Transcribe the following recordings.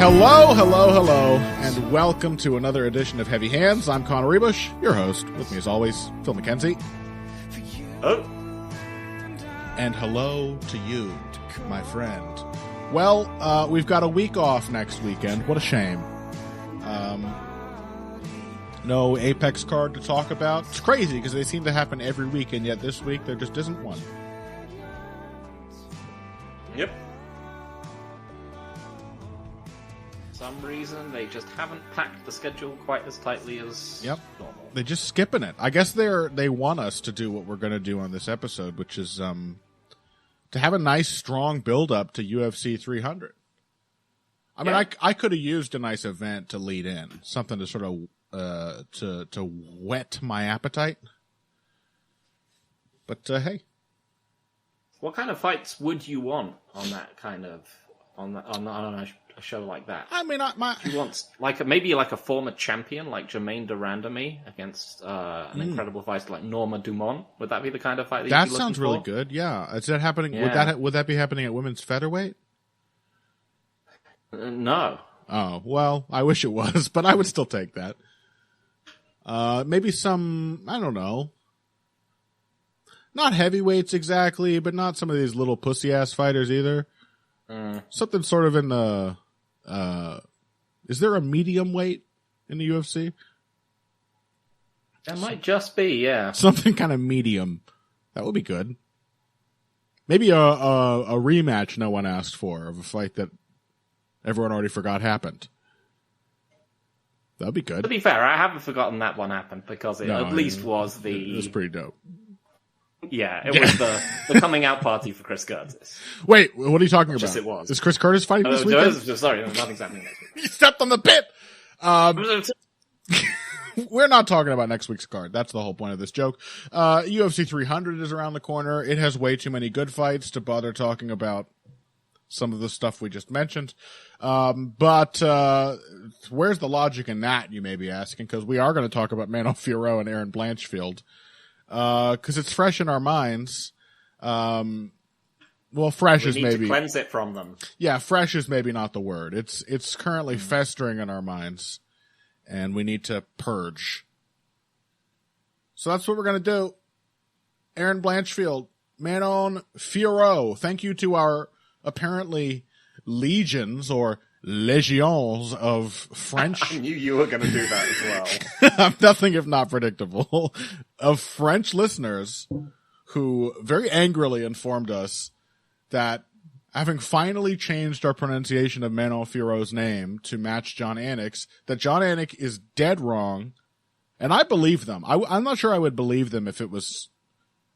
Hello, and welcome to another edition of Heavy Hands. I'm Connor Rebush, your host. With me, as always, Phil McKenzie. Oh. And hello to you, my friend. Well, we've got a week off next weekend. What a shame. No Apex card to talk about. It's crazy because they seem to happen every week, and yet this week there just isn't one. Yep. For some reason, they just haven't packed the schedule quite as tightly as normal. They're just skipping it. I guess they want us to do what we're going to do on this episode, which is to have a nice, strong build-up to UFC 300. I mean, I could have used a nice event to lead in, something to sort of to whet my appetite. But hey, what kind of fights would you want on that kind of on a show like that? I mean, you want maybe a former champion like Jermaine Durandamy against an incredible fighter like Norma Dumont. Would that be the kind of fight that you'd be sounds looking really for? good? Yeah, is that happening? Yeah. Would that be happening at women's featherweight? No. Oh well, I wish it was, but I would still take that. Maybe some, I don't know. Not heavyweights exactly, but not some of these little pussy-ass fighters either. Something sort of in the, is there a medium weight in the UFC? That might just be, yeah. Something kind of medium. That would be good. Maybe a rematch no one asked for of a fight that everyone already forgot happened. That'd be good. To be fair, I haven't forgotten that one happened because it was the... It was pretty dope. Yeah, it was the coming out party for Chris Curtis. Wait, what are you talking about? Just it was. Is Chris Curtis fighting this weekend? Sorry, nothing's happening next week. He stepped on the pit! We're not talking about next week's card. That's the whole point of this joke. UFC 300 is around the corner. It has way too many good fights to bother talking about some of the stuff we just mentioned. But where's the logic in that, you may be asking, because we are going to talk about Weidman-Silva and Aaron Blanchfield. Because it's fresh in our minds. Well, fresh is maybe... We need to cleanse it from them. Yeah, fresh is maybe not the word. It's currently festering in our minds, and we need to purge. So that's what we're going to do. Aaron Blanchfield, Weidman-Silva. Thank you to our apparently legions or legions of French. I knew you were going to do that as well. Nothing if not predictable. Of French listeners who very angrily informed us that having finally changed our pronunciation of Weidman-Silva's name to match John Anik's, that John Anik is dead wrong. And I believe them. I'm not sure I would believe them if it was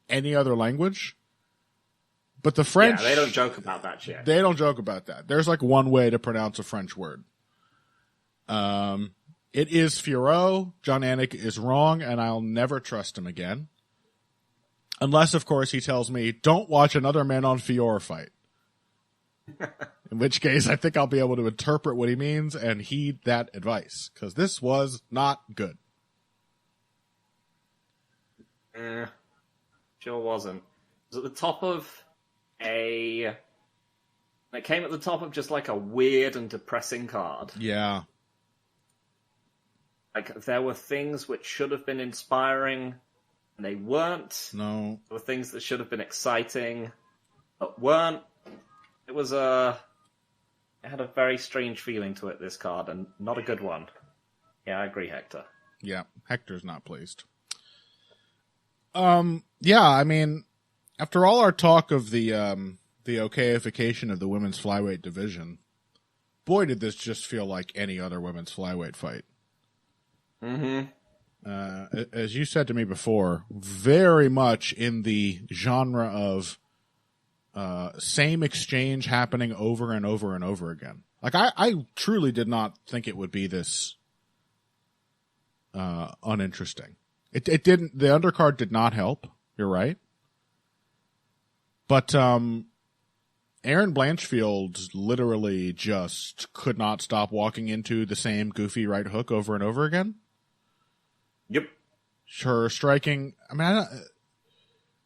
any other language. But the French... Yeah, they don't joke about that shit. They don't joke about that. There's like one way to pronounce a French word. It is Fiorot. John Anik is wrong, and I'll never trust him again. Unless, of course, he tells me, don't watch another Weidman-Silva fight. In which case, I think I'll be able to interpret what he means and heed that advice. Because this was not good. Sure wasn't. It was at the top of it came at the top of just like a weird and depressing card. Yeah. Like, there were things which should have been inspiring, and they weren't. No. There were things that should have been exciting, but weren't. It had a very strange feeling to it, this card, and not a good one. Yeah, I agree, Hector. Yeah, Hector's not pleased. Yeah, I mean, after all our talk of the okayification of the women's flyweight division, boy, did this just feel like any other women's flyweight fight. Mm-hmm. As you said to me before, very much in the genre of same exchange happening over and over and over again. Like, I truly did not think it would be this uninteresting. It didn't. The undercard did not help. You're right. But Aaron Blanchfield literally just could not stop walking into the same goofy right hook over and over again. Yep. Her striking. I mean,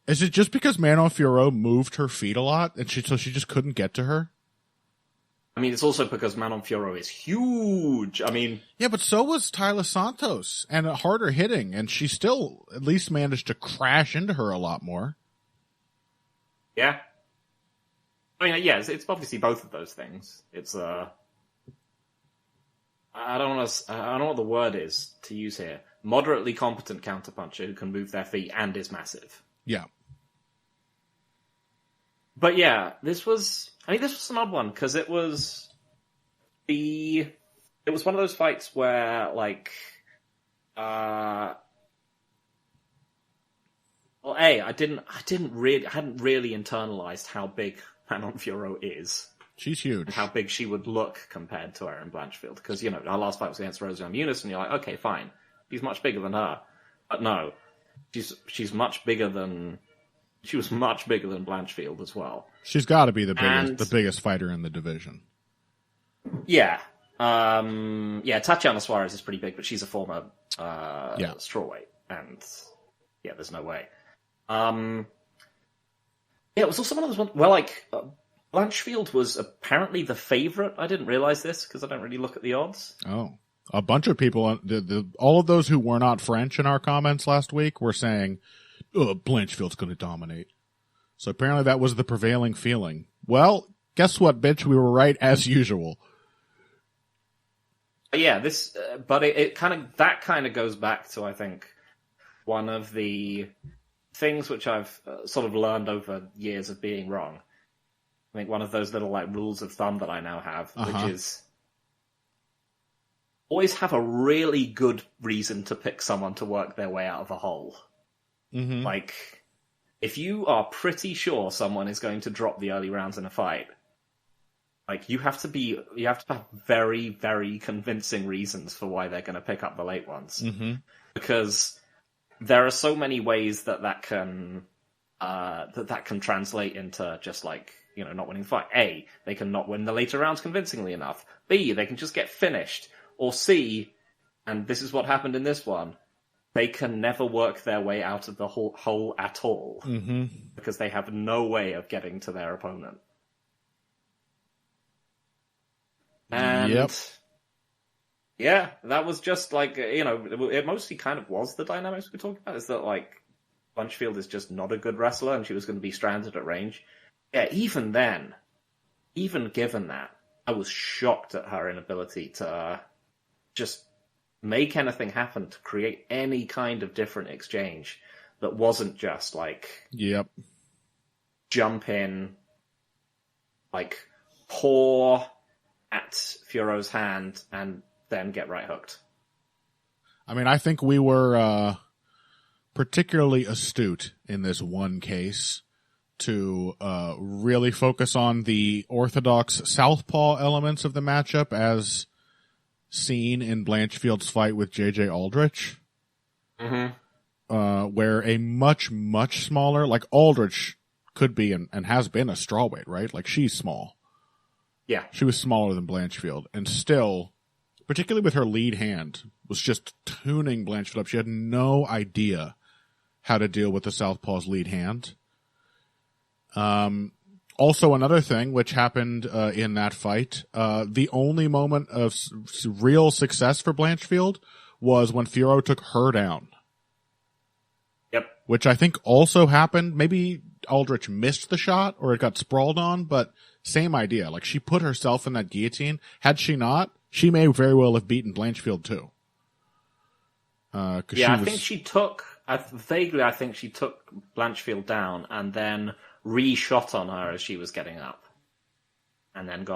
is it just because Weidman-Silva moved her feet a lot and so she just couldn't get to her? I mean, it's also because Manon-Fiorot is huge. I mean... Yeah, but so was Taila Santos, and harder hitting, and she still at least managed to crash into her a lot more. Yeah. I mean, yeah, it's obviously both of those things. It's, I don't know what the word is to use here. Moderately competent counterpuncher who can move their feet and is massive. Yeah. But yeah, this was an odd one, because it was one of those fights where, like, I hadn't really internalized how big Manon-Fiorot is. She's huge. And how big she would look compared to Erin Blanchfield. Because, our last fight was against Rosie Muniz, and you're like, okay, fine. She's much bigger than her. But no. She's much bigger than... She was much bigger than Blanchfield as well. She's got to be the biggest fighter in the division. Yeah. Tatiana Suarez is pretty big, but she's a former strawweight. And, yeah, there's no way. It was also one of those ones where, like... Blanchfield was apparently the favorite. I didn't realize this because I don't really look at the odds. Oh, a bunch of people, all of those who were not French in our comments last week were saying, Blanchfield's going to dominate. So apparently that was the prevailing feeling. Well, guess what, bitch? We were right as usual. Yeah, it kind of goes back to, I think, one of the things which I've sort of learned over years of being wrong. I think one of those little like rules of thumb that I now have, which is always have a really good reason to pick someone to work their way out of a hole. Mm-hmm. Like, if you are pretty sure someone is going to drop the early rounds in a fight, like you have to have very, very convincing reasons for why they're going to pick up the late ones, because there are so many ways that can translate into just like. Not winning the fight. A, they can not win the later rounds convincingly enough. B, they can just get finished. Or C, and this is what happened in this one, they can never work their way out of the hole at all. Mm-hmm. Because they have no way of getting to their opponent. And... yeah, that was just like, it mostly kind of was the dynamics we were talking about, is that, like, Blanchfield is just not a good wrestler and she was going to be stranded at range. Yeah, even then, even given that, I was shocked at her inability to just make anything happen, to create any kind of different exchange that wasn't just like... Yep. Jump in, like, paw at Fiorot's hand, and then get right hooked. I mean, I think we were particularly astute in this one case to really focus on the orthodox southpaw elements of the matchup as seen in Blanchfield's fight with J.J. Aldrich. Mm-hmm. Where a much, much smaller, like Aldrich could be and has been a strawweight, right? Like she's small. Yeah. She was smaller than Blanchfield and still, particularly with her lead hand, was just tuning Blanchfield up. She had no idea how to deal with the southpaw's lead hand. Also another thing which happened in that fight, the only moment of real success for Blanchfield was when Fiorot took her down. Yep. Which I think also happened, maybe Aldrich missed the shot or it got sprawled on, but same idea. Like she put herself in that guillotine. Had she not, she may very well have beaten Blanchfield too. I think she took Blanchfield down and then re-shot on her as she was getting up. And then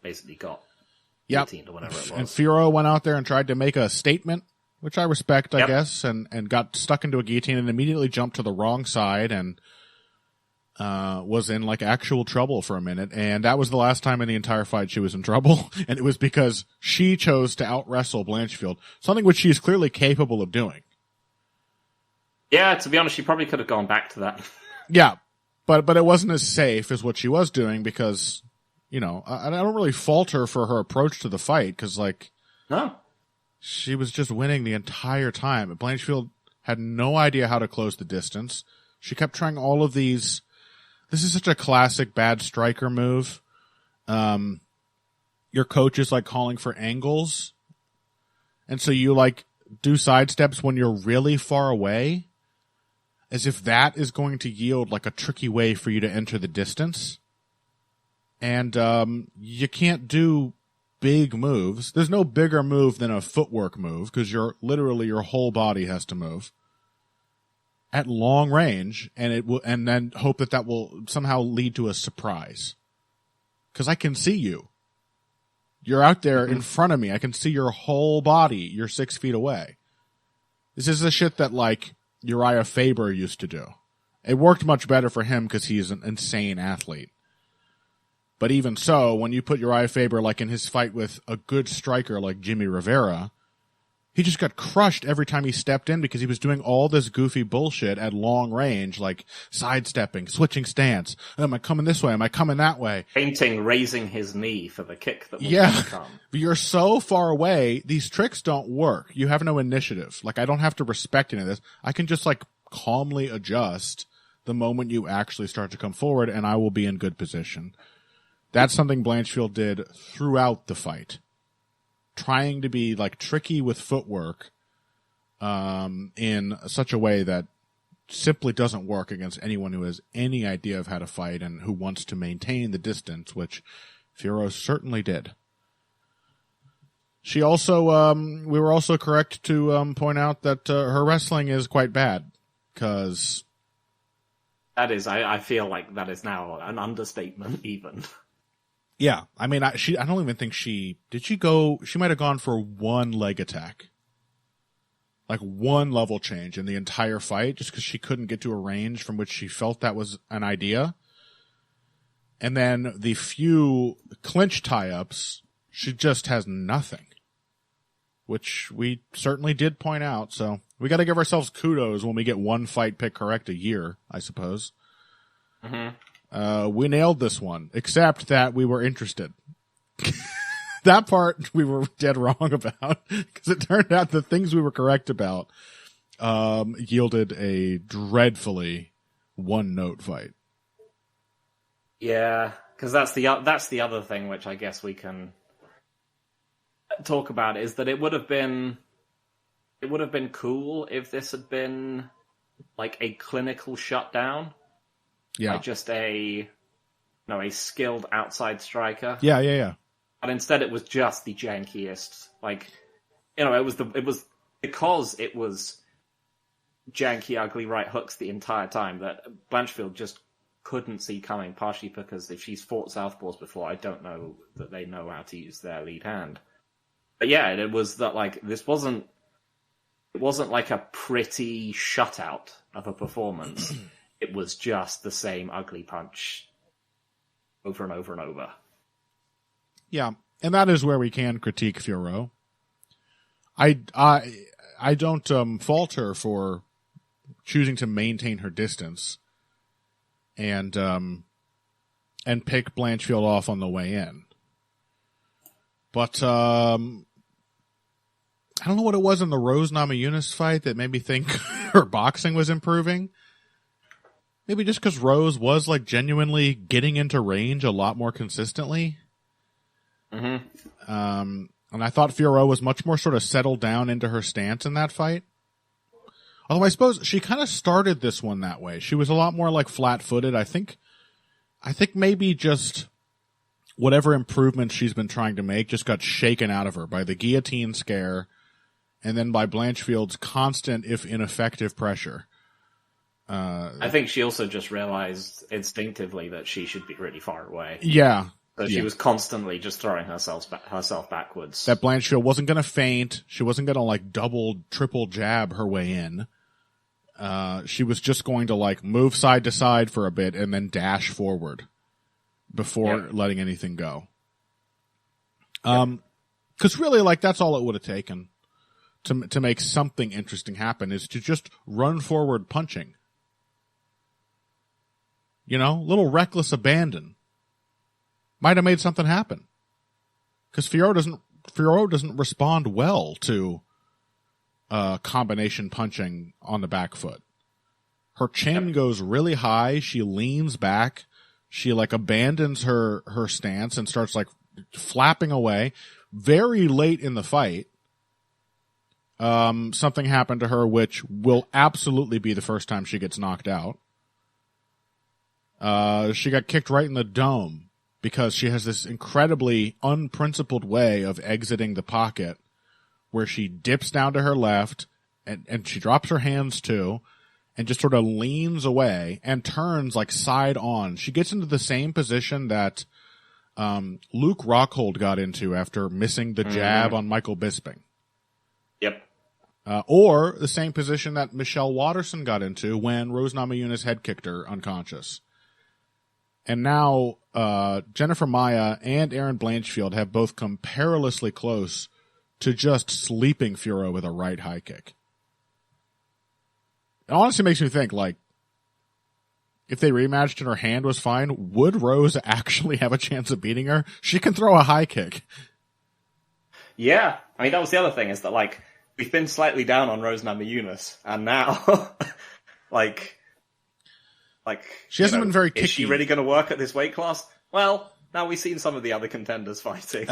basically got guillotined or whatever it was. And Fiorot went out there and tried to make a statement, which I respect, I guess, and got stuck into a guillotine and immediately jumped to the wrong side and was in like actual trouble for a minute. And that was the last time in the entire fight she was in trouble. And it was because she chose to out-wrestle Blanchfield, something which she's clearly capable of doing. Yeah, to be honest, she probably could have gone back to that. Yeah, but it wasn't as safe as what she was doing because, I don't really fault her for her approach to the fight because, like, no, she was just winning the entire time. Blanchfield had no idea how to close the distance. She kept trying all of these. This is such a classic bad striker move. your coach is like calling for angles. And so you like do side steps when you're really far away, as if that is going to yield like a tricky way for you to enter the distance. And you can't do big moves. There's no bigger move than a footwork move, because literally your whole body has to move at long range, and then hope that will somehow lead to a surprise. Because I can see you. You're out there in front of me. I can see your whole body. You're 6 feet away. This is the shit that, like, Uriah Faber used to do. It worked much better for him because he's an insane athlete. But even so, when you put Uriah Faber, like, in his fight with a good striker like Jimmy Rivera, he just got crushed every time he stepped in because he was doing all this goofy bullshit at long range, like sidestepping, switching stance. Am I coming this way? Am I coming that way? Raising his knee for the kick that will come. But you're so far away, these tricks don't work. You have no initiative. Like, I don't have to respect any of this. I can just, like, calmly adjust the moment you actually start to come forward, and I will be in good position. That's something Blanchfield did throughout the fight. Trying to be like tricky with footwork in such a way that simply doesn't work against anyone who has any idea of how to fight and who wants to maintain the distance, which Fiorot certainly did. She also, we were also correct to point out that her wrestling is quite bad, because that is, I feel like that is now an understatement even. Yeah, I mean, I don't even think she might have gone for one leg attack. Like one level change in the entire fight, just because she couldn't get to a range from which she felt that was an idea. And then the few clinch tie-ups, she just has nothing. Which we certainly did point out, so we gotta give ourselves kudos when we get one fight pick correct a year, I suppose. Mm-hmm. We nailed this one, except that we were interested. That part we were dead wrong about, because it turned out the things we were correct about yielded a dreadfully one-note fight. Yeah, because that's the other thing which I guess we can talk about, is that it would have been cool if this had been like a clinical shutdown. Yeah. Like just a skilled outside striker. Yeah. But instead it was just the jankiest, like, it was because it was janky, ugly right hooks the entire time that Blanchfield just couldn't see coming, partially because if she's fought southpaws before, I don't know that they know how to use their lead hand. But yeah, it was that, like, it wasn't like a pretty shutout of a performance. It was just the same ugly punch over and over and over. Yeah, and that is where we can critique Fiorot. I don't fault her for choosing to maintain her distance and pick Blanchfield off on the way in. But I don't know what it was in the Rose Namajunas fight that made me think her boxing was improving. Maybe just because Rose was, like, genuinely getting into range a lot more consistently. Mm-hmm. And I thought Fiorot was much more sort of settled down into her stance in that fight. Although I suppose she kind of started this one that way. She was a lot more, like, flat-footed. I think maybe just whatever improvements she's been trying to make just got shaken out of her by the guillotine scare and then by Blanchfield's constant, if ineffective, pressure. I think she also just realized instinctively that she should be really far away. Yeah. So she was constantly just throwing herself backwards. That Blanchfield wasn't going to feint. She wasn't going to, like, double, triple jab her way in. She was just going to, like, move side to side for a bit and then dash forward before letting anything go. 'Cause really, like, that's all it would have taken to make something interesting happen, is to just run forward punching. Little reckless abandon might have made something happen. Because Fiorot doesn't respond well to combination punching on the back foot. Her chin goes really high. She leans back She like abandons her stance and starts like flapping away. Very late in the fight, something happened to her which will absolutely be the first time she gets knocked out. She got kicked right in the dome because she has this incredibly unprincipled way of exiting the pocket where she dips down to her left and she drops her hands too and just sort of leans away and turns like side on. She gets into the same position that Luke Rockhold got into after missing the jab on Michael Bisping. Yep. Or the same position that Michelle Watterson got into when Rose Namajunas head kicked her unconscious. And now Jennifer Maia and Erin Blanchfield have both come perilously close to just sleeping Fiorot with a right high kick. It honestly makes me think, like, if they rematched and her hand was fine, would Rose actually have a chance of beating her? She can throw a high kick. Yeah. I mean, that was the other thing, is that, like, we've been slightly down on Rose Namajunas, and now, like, she hasn't been very kicky. Is she really going to work at this weight class? Well, now we've seen some of the other contenders fighting.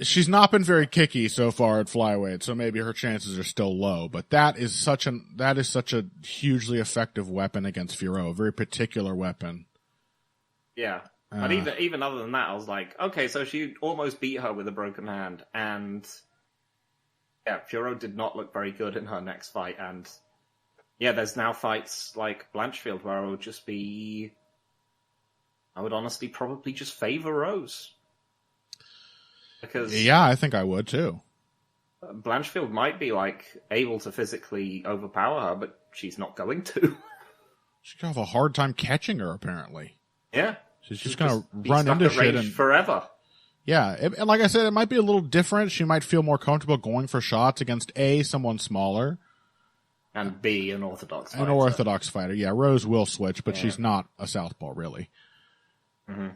She's not been very kicky so far at flyweight, so maybe her chances are still low. But that is such a hugely effective weapon against Fiorot, a very particular weapon. Yeah, but even other than that, I was like, okay, so she almost beat her with a broken hand, and yeah, Fiorot did not look very good in her next fight, and yeah, there's now fights like Blanchfield where I would honestly probably just favor Rose. Because yeah, I think I would too. Blanchfield might be like able to physically overpower her, but she's not going to. She's gonna have a hard time catching her, apparently. Yeah, she's just gonna run into shit and forever. Yeah, and like I said, it might be a little different. She might feel more comfortable going for shots against A, someone smaller, and B, an orthodox fighter. An orthodox fighter. Yeah, Rose will switch, but she's not a southpaw, really. Mm-hmm.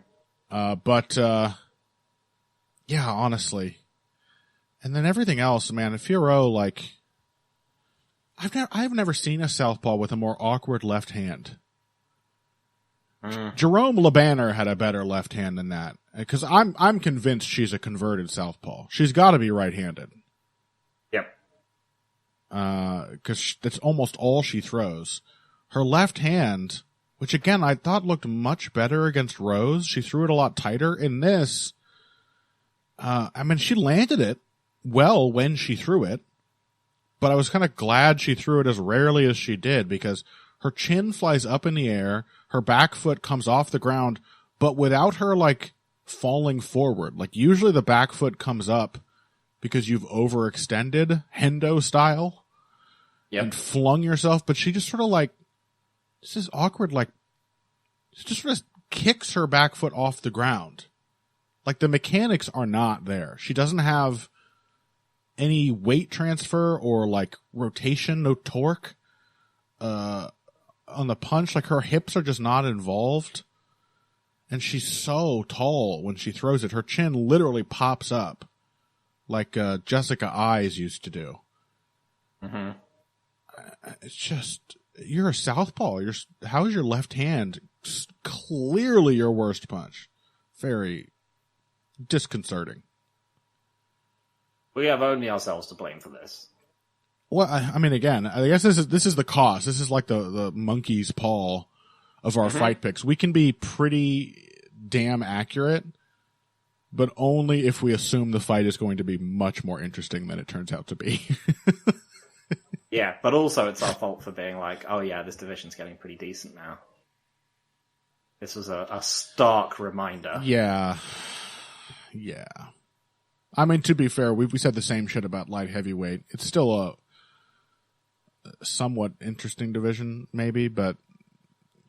Yeah, honestly. And then everything else, man, Fiorot, like, I've never seen a southpaw with a more awkward left hand. Jerome LeBanner had a better left hand than that, because I'm convinced she's a converted southpaw. She's got to be right-handed. Yep. Because that's almost all she throws. Her left hand, which again I thought looked much better against Rose, she threw it a lot tighter. In this, I mean, she landed it well when she threw it, but I was kind of glad she threw it as rarely as she did, because her chin flies up in the air, her back foot comes off the ground, but without her, like, falling forward. Like, usually the back foot comes up because you've overextended, Hendo style, and flung yourself, but she just sort of, like, this is awkward, like, she just sort of kicks her back foot off the ground. Like, the mechanics are not there. She doesn't have any weight transfer or, like, rotation, no torque on the punch. Like, her hips are just not involved. And she's so tall when she throws it. Her chin literally pops up like Jessica Eyes used to do. Mm-hmm. It's just, you're a southpaw. How is your left hand clearly your worst punch? Very disconcerting. We have only ourselves to blame for this. Well, I mean, again, I guess this is the cost. This is like the monkey's paw of our fight picks. We can be pretty damn accurate, but only if we assume the fight is going to be much more interesting than it turns out to be. Yeah, but also it's our fault for being like, oh yeah, this division's getting pretty decent now. This was a stark reminder. Yeah. I mean, to be fair, we said the same shit about light heavyweight. It's still a somewhat interesting division, maybe, but,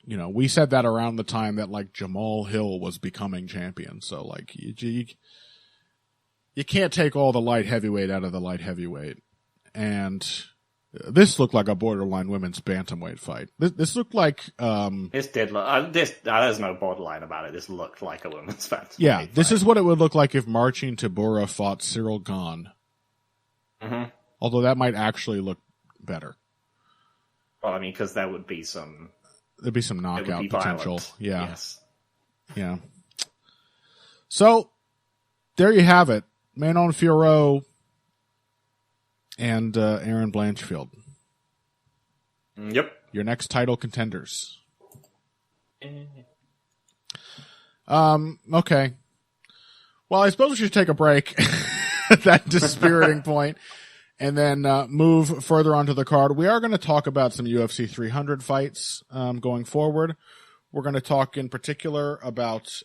you know, we said that around the time that, like, Jamal Hill was becoming champion. So, like, you can't take all the light heavyweight out of the light heavyweight. And this looked like a borderline women's bantamweight fight. This looked like this did look. There's no borderline about it. This looked like a women's bantamweight. Yeah, this is what it would look like if Marcin Tybura fought Cyril Gahn. Mm-hmm. Although that might actually look better. Well, I mean, because there would be some there'd be some knockout potential. Violent. Yeah. Yes. Yeah. So there you have it. Weidman-Silva and Aaron Blanchfield. Yep. Your next title contenders. Okay. Well, I suppose we should take a break at that dispiriting point and then move further onto the card. We are going to talk about some UFC 300 fights going forward. We're going to talk in particular about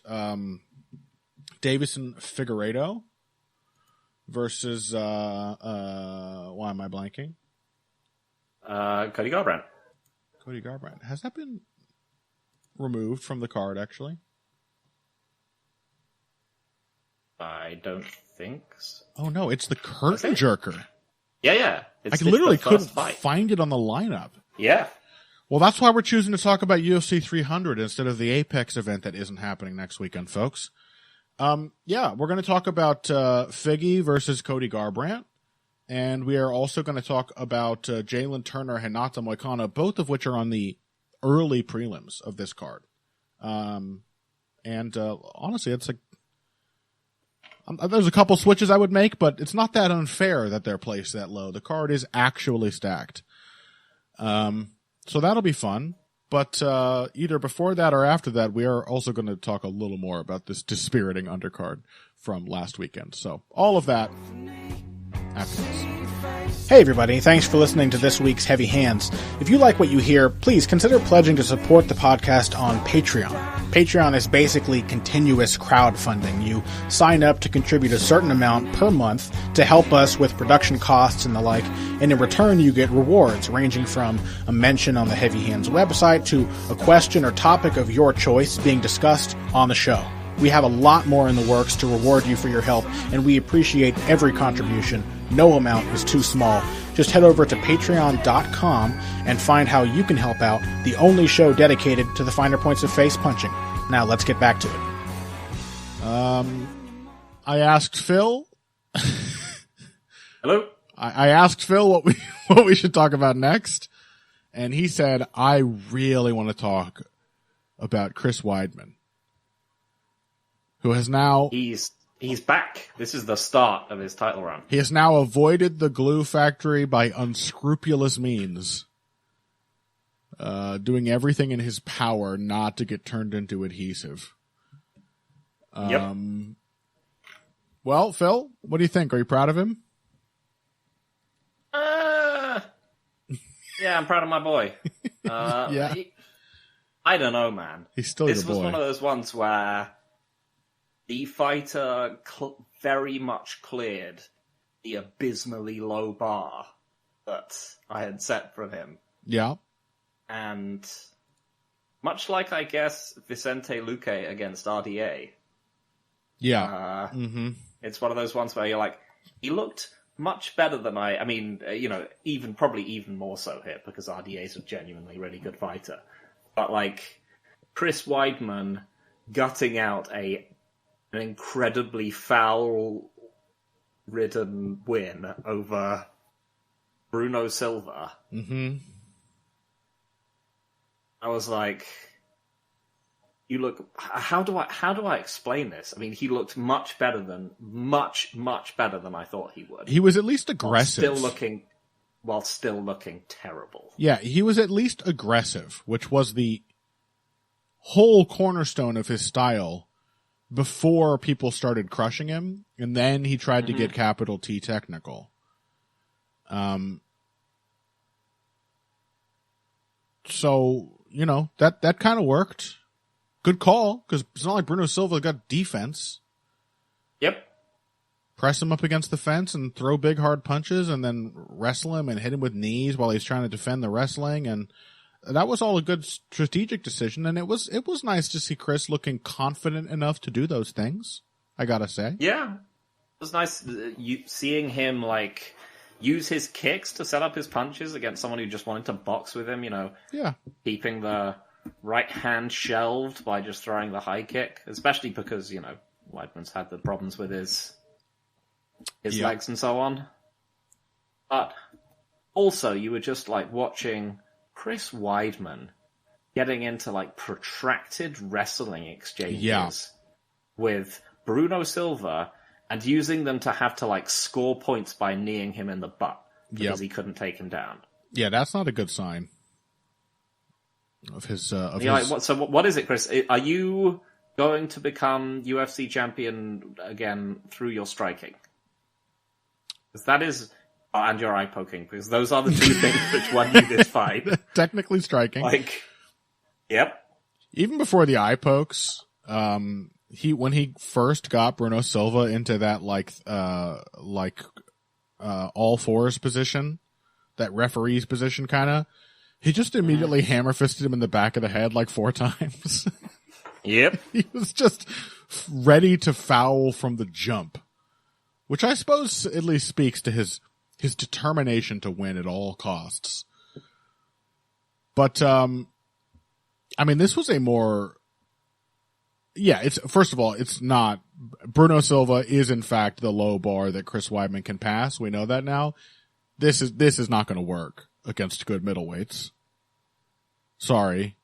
Davison Figueiredo versus why am I blanking? Cody Garbrandt. Cody Garbrandt. Has that been removed from the card, actually? I don't think so. Oh, no, it's the curtain jerker. Yeah. I literally couldn't find it on the lineup. Yeah. Well, that's why we're choosing to talk about UFC 300 instead of the Apex event that isn't happening next weekend, folks. Yeah, we're going to talk about Figgy versus Cody Garbrandt. And we are also going to talk about Jalen Turner and Moicano, both of which are on the early prelims of this card. And honestly, it's like there's a couple switches I would make, but it's not that unfair that they're placed that low. The card is actually stacked. So that'll be fun. But either before that or after that, we are also going to talk a little more about this dispiriting undercard from last weekend. So all of that after this. Hey everybody, thanks for listening to this week's Heavy Hands. If you like what you hear, please consider pledging to support the podcast on Patreon. Patreon is basically continuous crowdfunding. You sign up to contribute a certain amount per month to help us with production costs and the like, and in return you get rewards ranging from a mention on the Heavy Hands website to a question or topic of your choice being discussed on the show. We have a lot more in the works to reward you for your help, and we appreciate every contribution. No amount is too small. Just head over to patreon.com and find how you can help out the only show dedicated to the finer points of face punching. Now let's get back to it. I asked Phil. Hello? I asked Phil what we should talk about next, and he said, I really want to talk about Chris Weidman, who has now... He's back. This is the start of his title run. He has now avoided the glue factory by unscrupulous means, doing everything in his power not to get turned into adhesive. Yep. Well, Phil, what do you think? Are you proud of him? Yeah, I'm proud of my boy. Yeah. I don't know, man. He's still your boy. This was one of those ones where the fighter very much cleared the abysmally low bar that I had set for him. Yeah. And much like, I guess, Vicente Luque against RDA. Yeah. It's one of those ones where you're like, he looked much better than probably even more so here because RDA is a genuinely really good fighter. But like, Chris Weidman gutting out an incredibly foul-ridden win over Bruno Silva. Mm-hmm. I was like, you look. How do I explain this? I mean, he looked much better than I thought he would. He was at least aggressive, while still looking terrible. Yeah, he was at least aggressive, which was the whole cornerstone of his style before people started crushing him, and then he tried to get capital T technical. So, that kind of worked. Good call, because it's not like Bruno Silva got defense. Yep. Press him up against the fence and throw big hard punches and then wrestle him and hit him with knees while he's trying to defend the wrestling, and that was all a good strategic decision, and it was nice to see Chris looking confident enough to do those things, I gotta say. Yeah. It was nice seeing him, use his kicks to set up his punches against someone who just wanted to box with him, Yeah. Keeping the right hand shelved by just throwing the high kick, especially because, Weidman's had the problems with his legs and so on. But also, you were just watching Chris Weidman getting into like protracted wrestling exchanges with Bruno Silva and using them to have to like score points by kneeing him in the butt because he couldn't take him down. Yeah, that's not a good sign of his. Like, what is it, Chris? Are you going to become UFC champion again through your striking? Because that is, and your eye poking, because those are the two things which won you this fight. Technically striking. Yep. Even before the eye pokes, when he first got Bruno Silva into that all fours position, that referee's position kinda, he just immediately hammer fisted him in the back of the head like 4 times. Yep. He was just ready to foul from the jump, which I suppose at least speaks to his determination to win at all costs. But, I mean, this was a more, first of all, it's not, Bruno Silva is in fact the low bar that Chris Weidman can pass. We know that now. This is not going to work against good middleweights. Sorry.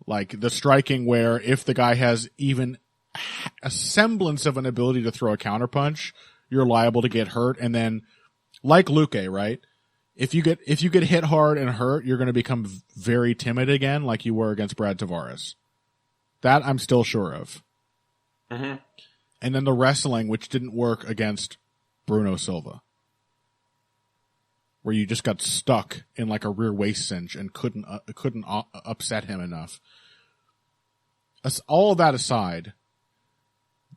Like, the striking where if the guy has even a semblance of an ability to throw a counterpunch, you're liable to get hurt. And then, like Luque, right? If you get hit hard and hurt, you're going to become very timid again, like you were against Brad Tavares. That I'm still sure of. Mm-hmm. And then the wrestling, which didn't work against Bruno Silva, where you just got stuck in like a rear waist cinch and couldn't upset him enough. All of that aside,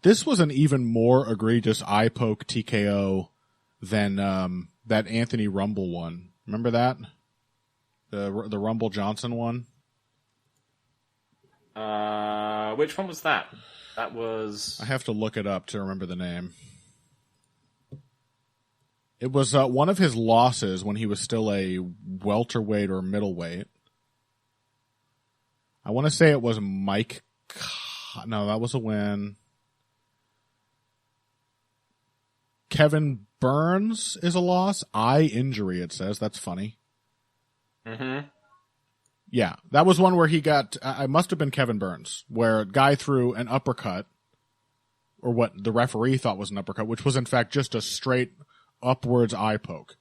this was an even more egregious eye poke TKO than that Anthony Rumble one. Remember that? The Rumble Johnson one? Which one was that? That was... I have to look it up to remember the name. It was one of his losses when he was still a welterweight or middleweight. I want to say it was Mike... No, that was a win. Kevin Burns is a loss. Eye injury, it says. That's funny. Mm-hmm. Yeah, that was one where he got... it must have been Kevin Burns, where a guy threw an uppercut, or what the referee thought was an uppercut, which was in fact just a straight upwards eye poke.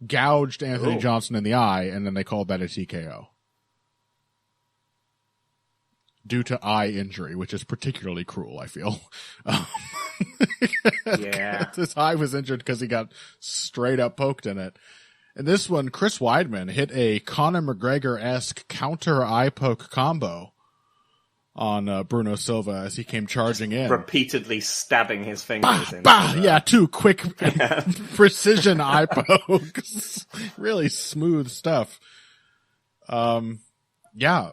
Gouged Anthony Johnson in the eye, and then they called that a TKO. Due to eye injury, which is particularly cruel, I feel. Yeah. His eye was injured because he got straight up poked in it. And this one, Chris Weidman hit a Conor McGregor-esque counter eye poke combo on Bruno Silva as he came charging in. Repeatedly stabbing his fingers in. Yeah, 2 quick precision eye pokes. Really smooth stuff. Yeah.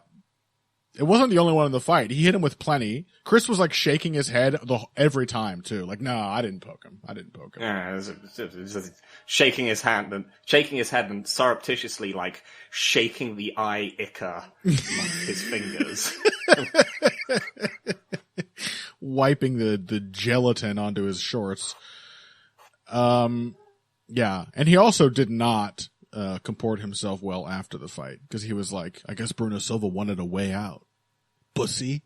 It wasn't the only one in the fight. He hit him with plenty. Chris was like shaking his head every time too. Like, no, I didn't poke him. Yeah, it was shaking his head and surreptitiously like shaking the eye ichor off his fingers. Wiping the gelatin onto his shorts. Yeah. And he also did not comport himself well after the fight because he was like, I guess Bruno Silva wanted a way out. Pussy.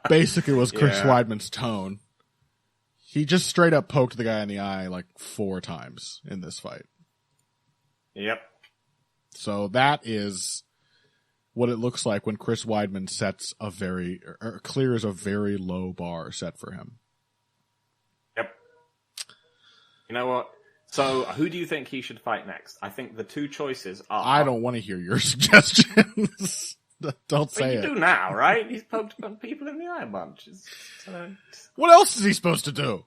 Basically was Chris Weidman's tone. He just straight up poked the guy in the eye like 4 times in this fight. Yep. So that is what it looks like when Chris Weidman clears a very low bar set for him. Yep. You know what? So, who do you think he should fight next? I think the 2 choices are... I don't want to hear your suggestions. Don't say it. You do now, right? He's poked people in the eye a bunch. What else is he supposed to do?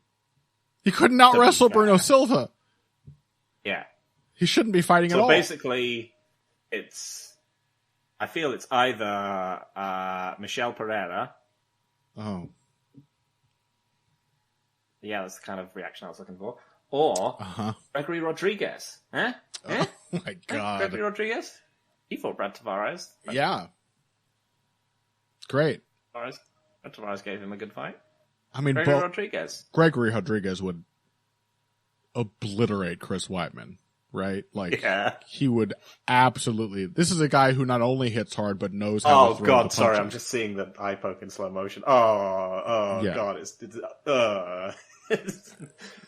He couldn't out-wrestle Bruno Silva. Yeah. He shouldn't be fighting at all. So basically, I feel it's either Michel Pereira. Oh. Yeah, that's the kind of reaction I was looking for. Or Gregory Rodriguez. Huh? Oh my God. Gregory Rodriguez? He fought Brad Tavares. Yeah. Great. Brad Tavares gave him a good fight. I mean, Gregory Rodriguez would obliterate Chris Weidman. right? Like, Yeah. he would absolutely. This is a guy who not only hits hard but knows how to throw the God, punches. sorry, I'm just seeing the eye poke in slow motion. God, it's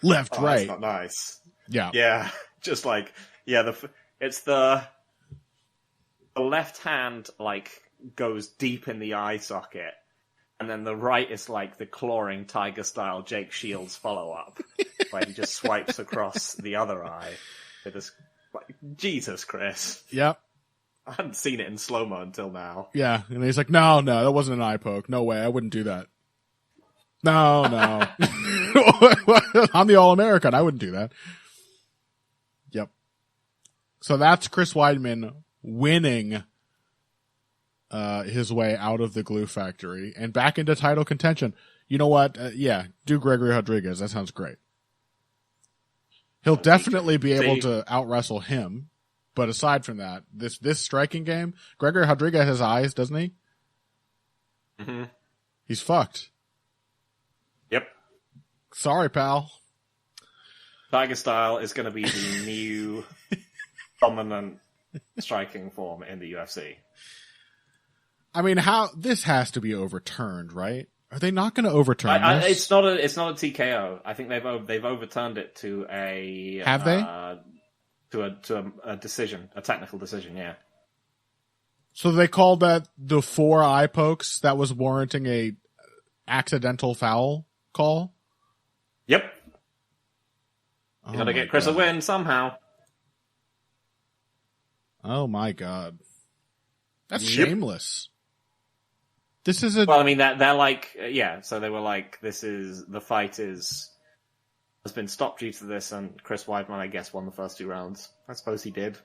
left, right. That's not nice. Yeah, yeah, just like it's the left hand like goes deep in the eye socket, and then the right is like the clawing tiger style Jake Shields follow up, where he just swipes across the other eye with this. Like, Jesus, Chris. Yep. I hadn't seen it in slow-mo until now. Yeah, and he's like, no, that wasn't an eye poke. No way, I wouldn't do that. No. I'm the All-American. I wouldn't do that. Yep. So that's Chris Weidman winning his way out of the glue factory and back into title contention. You know what? Do Gregory Rodriguez. That sounds great. He'll definitely be able to out-wrestle him. But aside from that, this striking game, Gregory Rodriguez has eyes, doesn't he? Mm-hmm. He's fucked. Yep. Sorry, pal. Tiger style is going to be the new dominant striking form in the UFC. I mean, this has to be overturned, right? Are they not going to overturn this? It's not a TKO. I think they've overturned it to a. Have they? To a decision, a technical decision, yeah. So they called that the 4 eye pokes that was warranting a accidental foul call? Yep. You gotta get Chris a win somehow. Oh my god. That's shameless. This is Well, I mean, they're like, so they were like, the fight has been stopped due to this, and Chris Weidman, I guess, won the first 2 rounds. I suppose he did.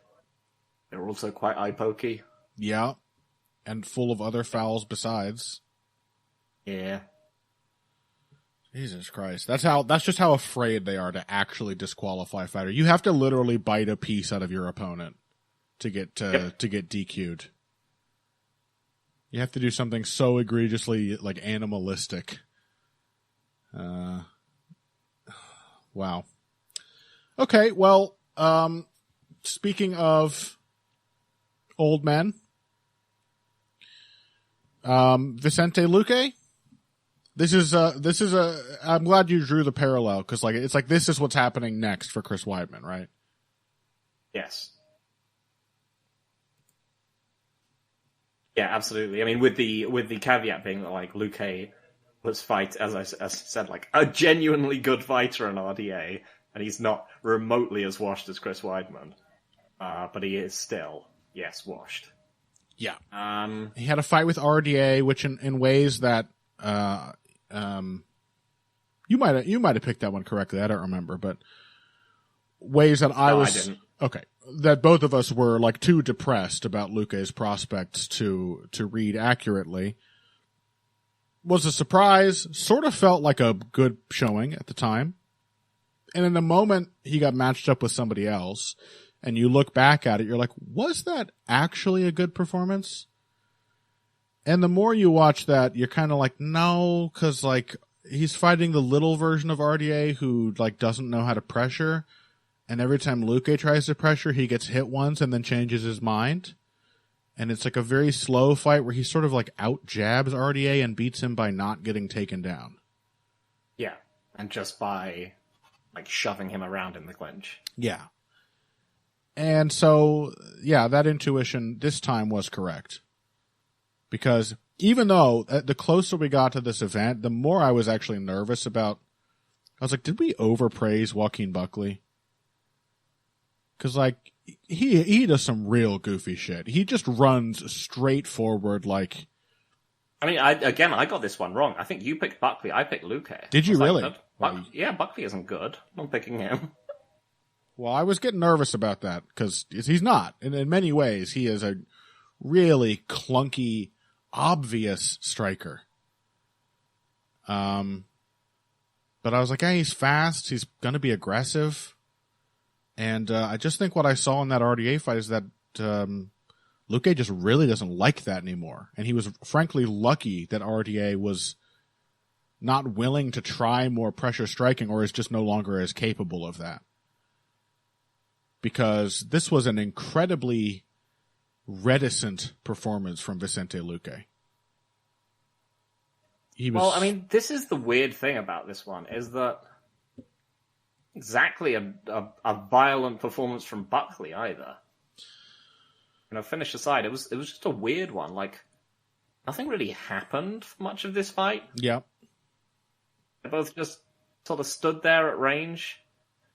They were also quite eye-pokey. Yeah. And full of other fouls besides. Yeah. Jesus Christ. That's just how afraid they are to actually disqualify a fighter. You have to literally bite a piece out of your opponent to get DQ'd. You have to do something so egregiously like animalistic. Wow. Okay, well, speaking of old men, Vicente Luque. I'm glad you drew the parallel because it's like this is what's happening next for Chris Weidman, right? Yes. Yeah, absolutely. I mean, with the caveat being that like Luque was as I said, like a genuinely good fighter in RDA, and he's not remotely as washed as Chris Weidman, but he is still washed. Yeah. He had a fight with RDA, which in ways that you might have picked that one correctly. I don't remember, but ways that I didn't. Okay. That both of us were like too depressed about Luque's prospects to read accurately. Was a surprise, sort of felt like a good showing at the time. And in a moment he got matched up with somebody else and you look back at it, you're like, was that actually a good performance? And the more you watch that, you're kind of like, no, cause like he's fighting the little version of RDA who like doesn't know how to pressure. And every time Luque tries to pressure, he gets hit once and then changes his mind. And it's like a very slow fight where he sort of like out jabs RDA and beats him by not getting taken down. Yeah. And just by like shoving him around in the clinch. Yeah. And so, yeah, that intuition this time was correct. Because even though the closer we got to this event, the more I was actually nervous about, I was like, did we overpraise Joaquin Buckley? Cause like, he does some real goofy shit. He just runs straight forward like... I mean, I got this one wrong. I think you picked Buckley, I picked Luque. Did you really? Yeah, Buckley isn't good. I'm picking him. Well, I was getting nervous about that, because he's not. And in many ways, he is a really clunky, obvious striker. But I was like, hey, he's fast, he's gonna be aggressive. And I just think what I saw in that RDA fight is that Luque just really doesn't like that anymore. And he was frankly lucky that RDA was not willing to try more pressure striking or is just no longer as capable of that. because this was an incredibly reticent performance from Vicente Luque. Well, I mean, this is the weird thing about this one, is that exactly a violent performance from Buckley either. You know, finish aside, it was just a weird one. Like, nothing really happened for much of this fight. Yeah. They both just sort of stood there at range.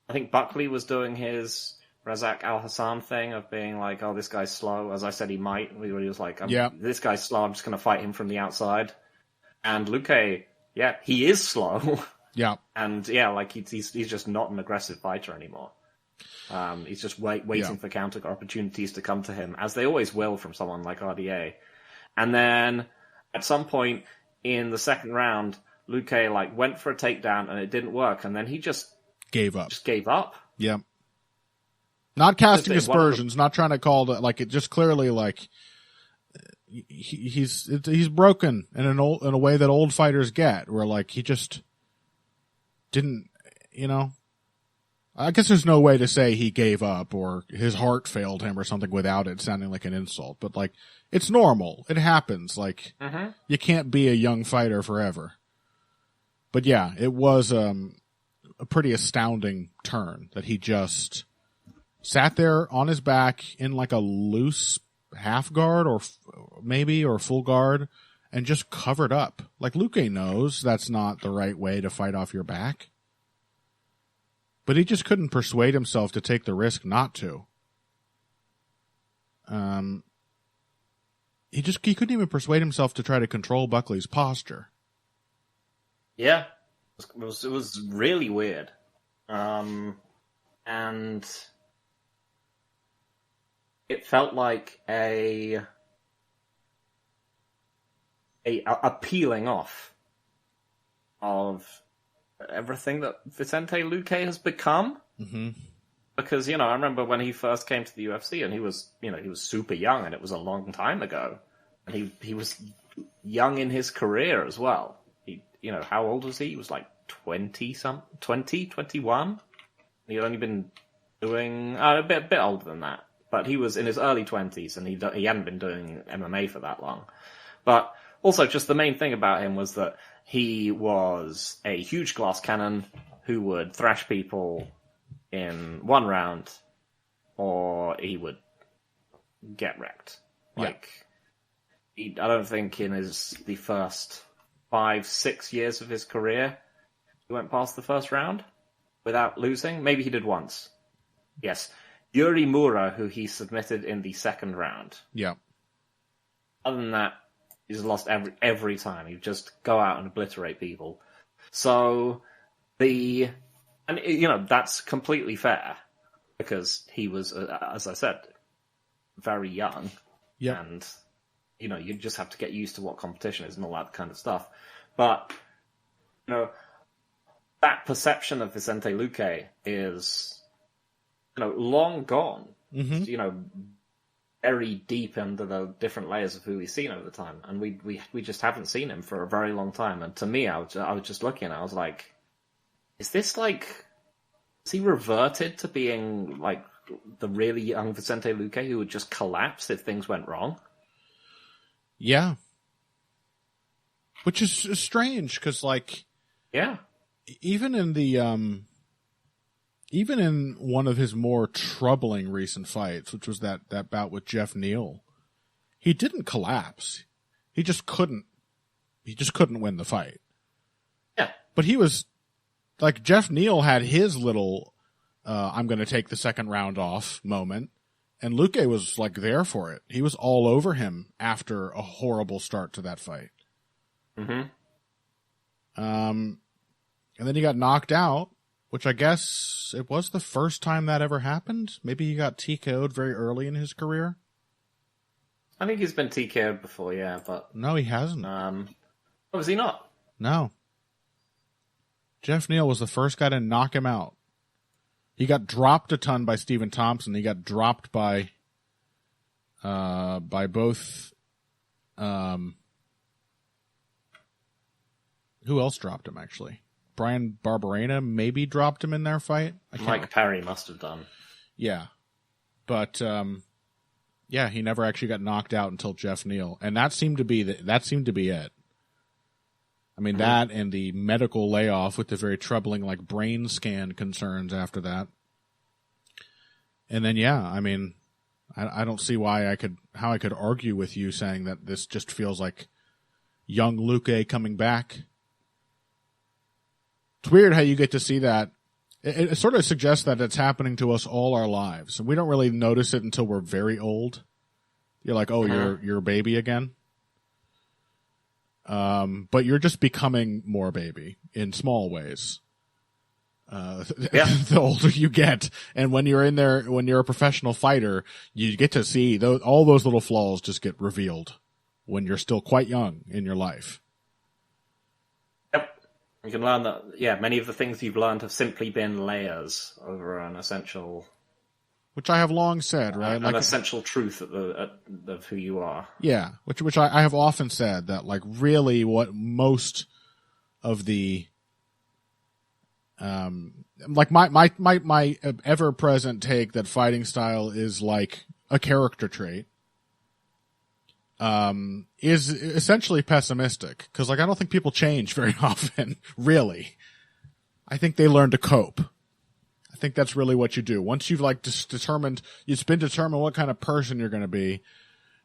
I think Buckley was doing his Razak Al-Hassan thing of being like, oh, this guy's slow. As I said, he might. He was like, this guy's slow, I'm just going to fight him from the outside. And Luque, yeah, he is slow. Yeah. And yeah, like he's just not an aggressive fighter anymore. He's just waiting for counter opportunities to come to him, as they always will from someone like RDA. And then at some point in the second round, Luque like went for a takedown and it didn't work, and then he just gave up. Yeah. Not casting aspersions, not trying to call it, like, it just clearly, like, he's broken in a way that old fighters get, where, like, he just didn't, you know, I guess there's no way to say he gave up or his heart failed him or something without it sounding like an insult, but, like, it's normal. It happens. Like, you can't be a young fighter forever. But yeah, it was a pretty astounding turn that he just sat there on his back in like a loose half guard or full guard and just covered up. Like, Luque knows that's not the right way to fight off your back, but he just couldn't persuade himself to take the risk not to. He couldn't even persuade himself to try to control Buckley's posture. Yeah, it was really weird, and it felt like a peeling off of everything that Vicente Luque has become. Mm-hmm. Because, you know, I remember when he first came to the UFC, and he was super young, and it was a long time ago, and he was young in his career as well. You know, how old was he? He was like 21? He had only been doing a bit older than that, but he was in his early 20s, and he hadn't been doing MMA for that long. But also, just the main thing about him was that he was a huge glass cannon who would thrash people in one round, or he would get wrecked. Like, I don't think in the first 5-6 years of his career he went past the first round without losing. Maybe he did once. Yes. Yuri Mura, who he submitted in the second round. Yeah. Other than that, he's lost every time. He'd just go out and obliterate people. So, and you know, that's completely fair, because he was, as I said, very young. Yeah. And, you know, you just have to get used to what competition is and all that kind of stuff. But, you know, that perception of Vicente Luque is, you know, long gone. Mm-hmm. You know, very deep into the different layers of who we've seen over the time. And we just haven't seen him for a very long time. And to me, I was just looking, and I was like, is he reverted to being like the really young Vicente Luque who would just collapse if things went wrong? Yeah. Which is strange, because, like, yeah, even in one of his more troubling recent fights, which was that bout with Jeff Neal, he didn't collapse. He just couldn't win the fight. Yeah. But he was, like, Jeff Neal had his little, I'm going to take the second round off moment, and Luque was, like, there for it. He was all over him after a horrible start to that fight. Mm-hmm. And then he got knocked out, which I guess it was the first time that ever happened. Maybe he got TKO'd very early in his career. I think he's been TKO'd before, yeah, but... No, he hasn't. Was he not? No. Jeff Neal was the first guy to knock him out. He got dropped a ton by Stephen Thompson. He got dropped by both... who else dropped him, actually? Brian Barberena maybe dropped him in their fight. Mike Perry must have done. Yeah. But yeah, he never actually got knocked out until Jeff Neal, and that seemed to be it. I mean, that and the medical layoff with the very troubling like brain scan concerns after that. And then yeah, I mean, I don't see how I could argue with you saying that this just feels like young Luque coming back. It's weird how you get to see that. It sort of suggests that it's happening to us all our lives, and we don't really notice it until we're very old. You're like, oh, you're a baby again. But you're just becoming more baby in small ways. The older you get, and when you're in there, when you're a professional fighter, you get to see all those little flaws just get revealed when you're still quite young in your life. Yep. You can learn that, many of the things you've learned have simply been layers over an essential... Which I have long said, right? An essential truth of who you are. Yeah, which I have often said, that like really what most of the... like my ever present take that fighting style is like a character trait, is essentially pessimistic. Cause like, I don't think people change very often, really. I think they learn to cope. I think that's really what you do. Once you've like it's been determined what kind of person you're going to be,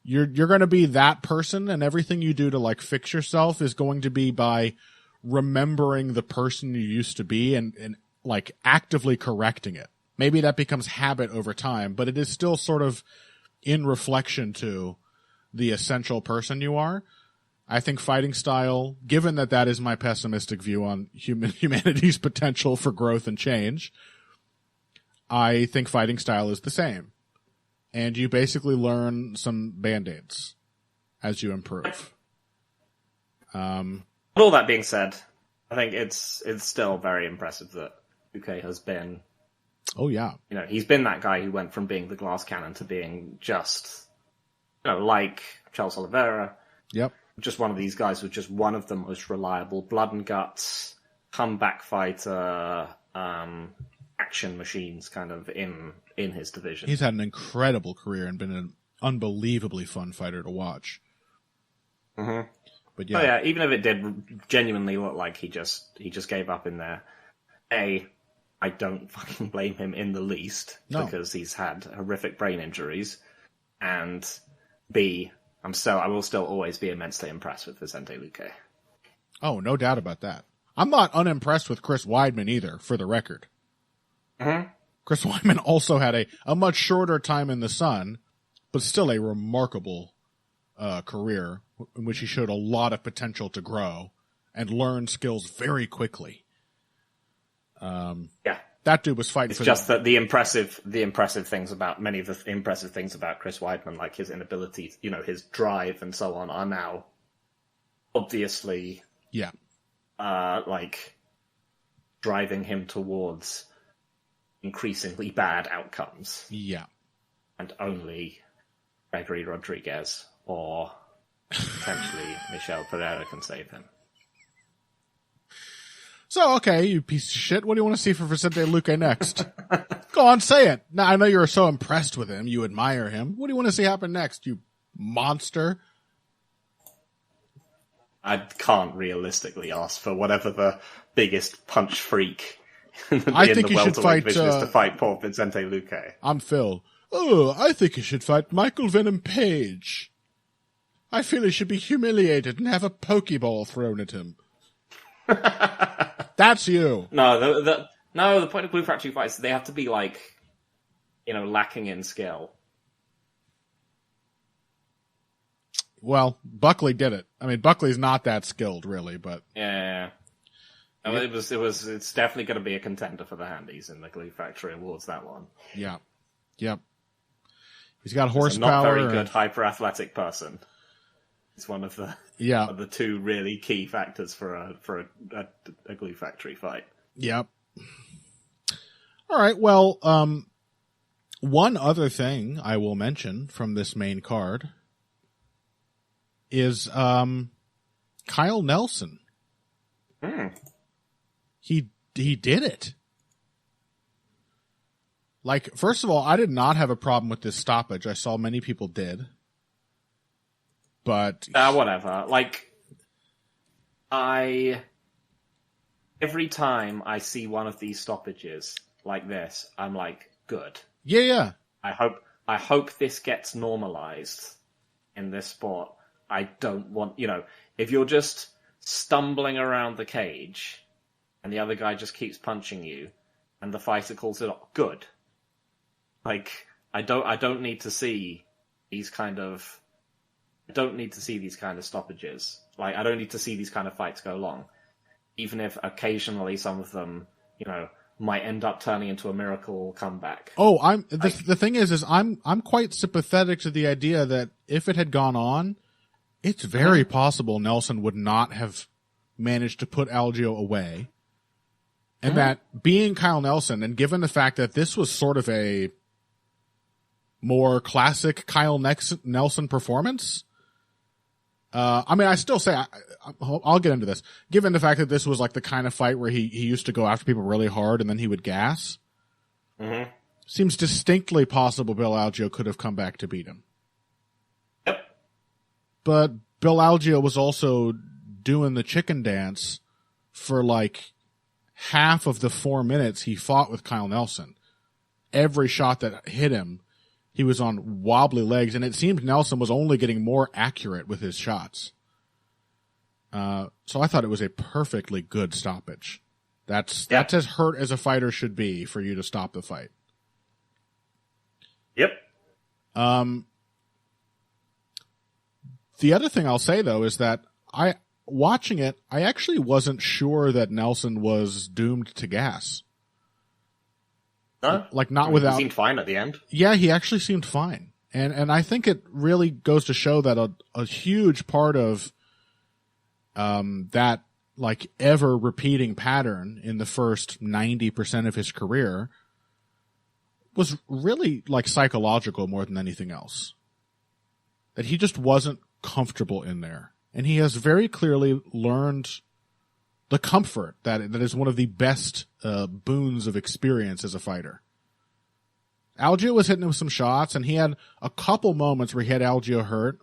you're going to be that person, and everything you do to like fix yourself is going to be by remembering the person you used to be and like actively correcting it. Maybe that becomes habit over time, but it is still sort of in reflection to the essential person you are. I think fighting style, given that is my pessimistic view on humanity's potential for growth and change, I think fighting style is the same. And you basically learn some band-aids as you improve. But all that being said, I think it's still very impressive that Luque has been... Oh, yeah. He's been that guy who went from being the glass cannon to being just, like Charles Oliveira. Yep. Just one of these guys who's just one of the most reliable blood and guts, comeback fighter, action machines kind of in his division. He's had an incredible career and been an unbelievably fun fighter to watch. Mm-hmm. But yeah. Even if it did genuinely look like he just gave up in there, I don't fucking blame him in the least, because he's had horrific brain injuries, and B, I will still always be immensely impressed with Vicente Luque. Oh, no doubt about that. I'm not unimpressed with Chris Weidman either, for the record. Mm-hmm. Chris Weidman also had a much shorter time in the sun, but still a remarkable career in which he showed a lot of potential to grow and learn skills very quickly. That dude was fighting. It's just that the impressive things about many of the impressive things about Chris Weidman, like his inability, his drive and so on, are now obviously, like driving him towards increasingly bad outcomes. Yeah, and only Gregory Rodriguez or potentially Michel Pereira can save him. So, okay, you piece of shit. What do you want to see for Vicente Luque next? Go on, say it. Now, I know you're so impressed with him. You admire him. What do you want to see happen next, you monster? I can't realistically ask for whatever the biggest punch freak in the welterweight division is to fight poor Vicente Luque. I'm Phil. Oh, I think he should fight Michael Venom Page. I feel he should be humiliated and have a Pokeball thrown at him. That's you. No, the point of Blue Factory fights, they have to be like, lacking in skill. Well, Buckley did it. I mean, Buckley's not that skilled, really, but yeah. No, it's definitely going to be a contender for the Handies in the Glue Factory Awards. That one. Yeah. Yep. He's got horsepower. Not very good, hyper athletic person. It's one of the two really key factors for a Glue Factory fight. Yep. All right. Well, one other thing I will mention from this main card is Kyle Nelson. He did it. Like, first of all, I did not have a problem with this stoppage. I saw many people did. But... whatever. Like, every time I see one of these stoppages like this, I'm like, good. Yeah. I hope this gets normalized in this sport. I don't want, if you're just stumbling around the cage and the other guy just keeps punching you and the fighter calls it off, good. Like, I don't need to see these kind of stoppages. Like, I don't need to see these kind of fights go long. Even if occasionally some of them, might end up turning into a miracle comeback. Oh, the thing is I'm quite sympathetic to the idea that if it had gone on, it's very possible Nelson would not have managed to put Algeo away. And that being Kyle Nelson, and given the fact that this was sort of a more classic Kyle Nelson performance, I still say, I'll get into this. Given the fact that this was like the kind of fight where he used to go after people really hard and then he would gas, seems distinctly possible Bill Algeo could have come back to beat him. Yep. But Bill Algeo was also doing the chicken dance for like half of the 4 minutes he fought with Kyle Nelson. Every shot that hit him, he was on wobbly legs, and it seemed Nelson was only getting more accurate with his shots. So I thought it was a perfectly good stoppage. That's as hurt as a fighter should be for you to stop the fight. Yep. The other thing I'll say, though, is that watching it, I actually wasn't sure that Nelson was doomed to gas. No? Like, not without... He seemed fine at the end. Yeah, he actually seemed fine. And I think it really goes to show that a huge part of that, like, ever-repeating pattern in the first 90% of his career was really, like, psychological more than anything else. That he just wasn't comfortable in there. And he has very clearly learned the comfort that is one of the best boons of experience as a fighter. Algeo was hitting him with some shots, and he had a couple moments where he had Algeo hurt.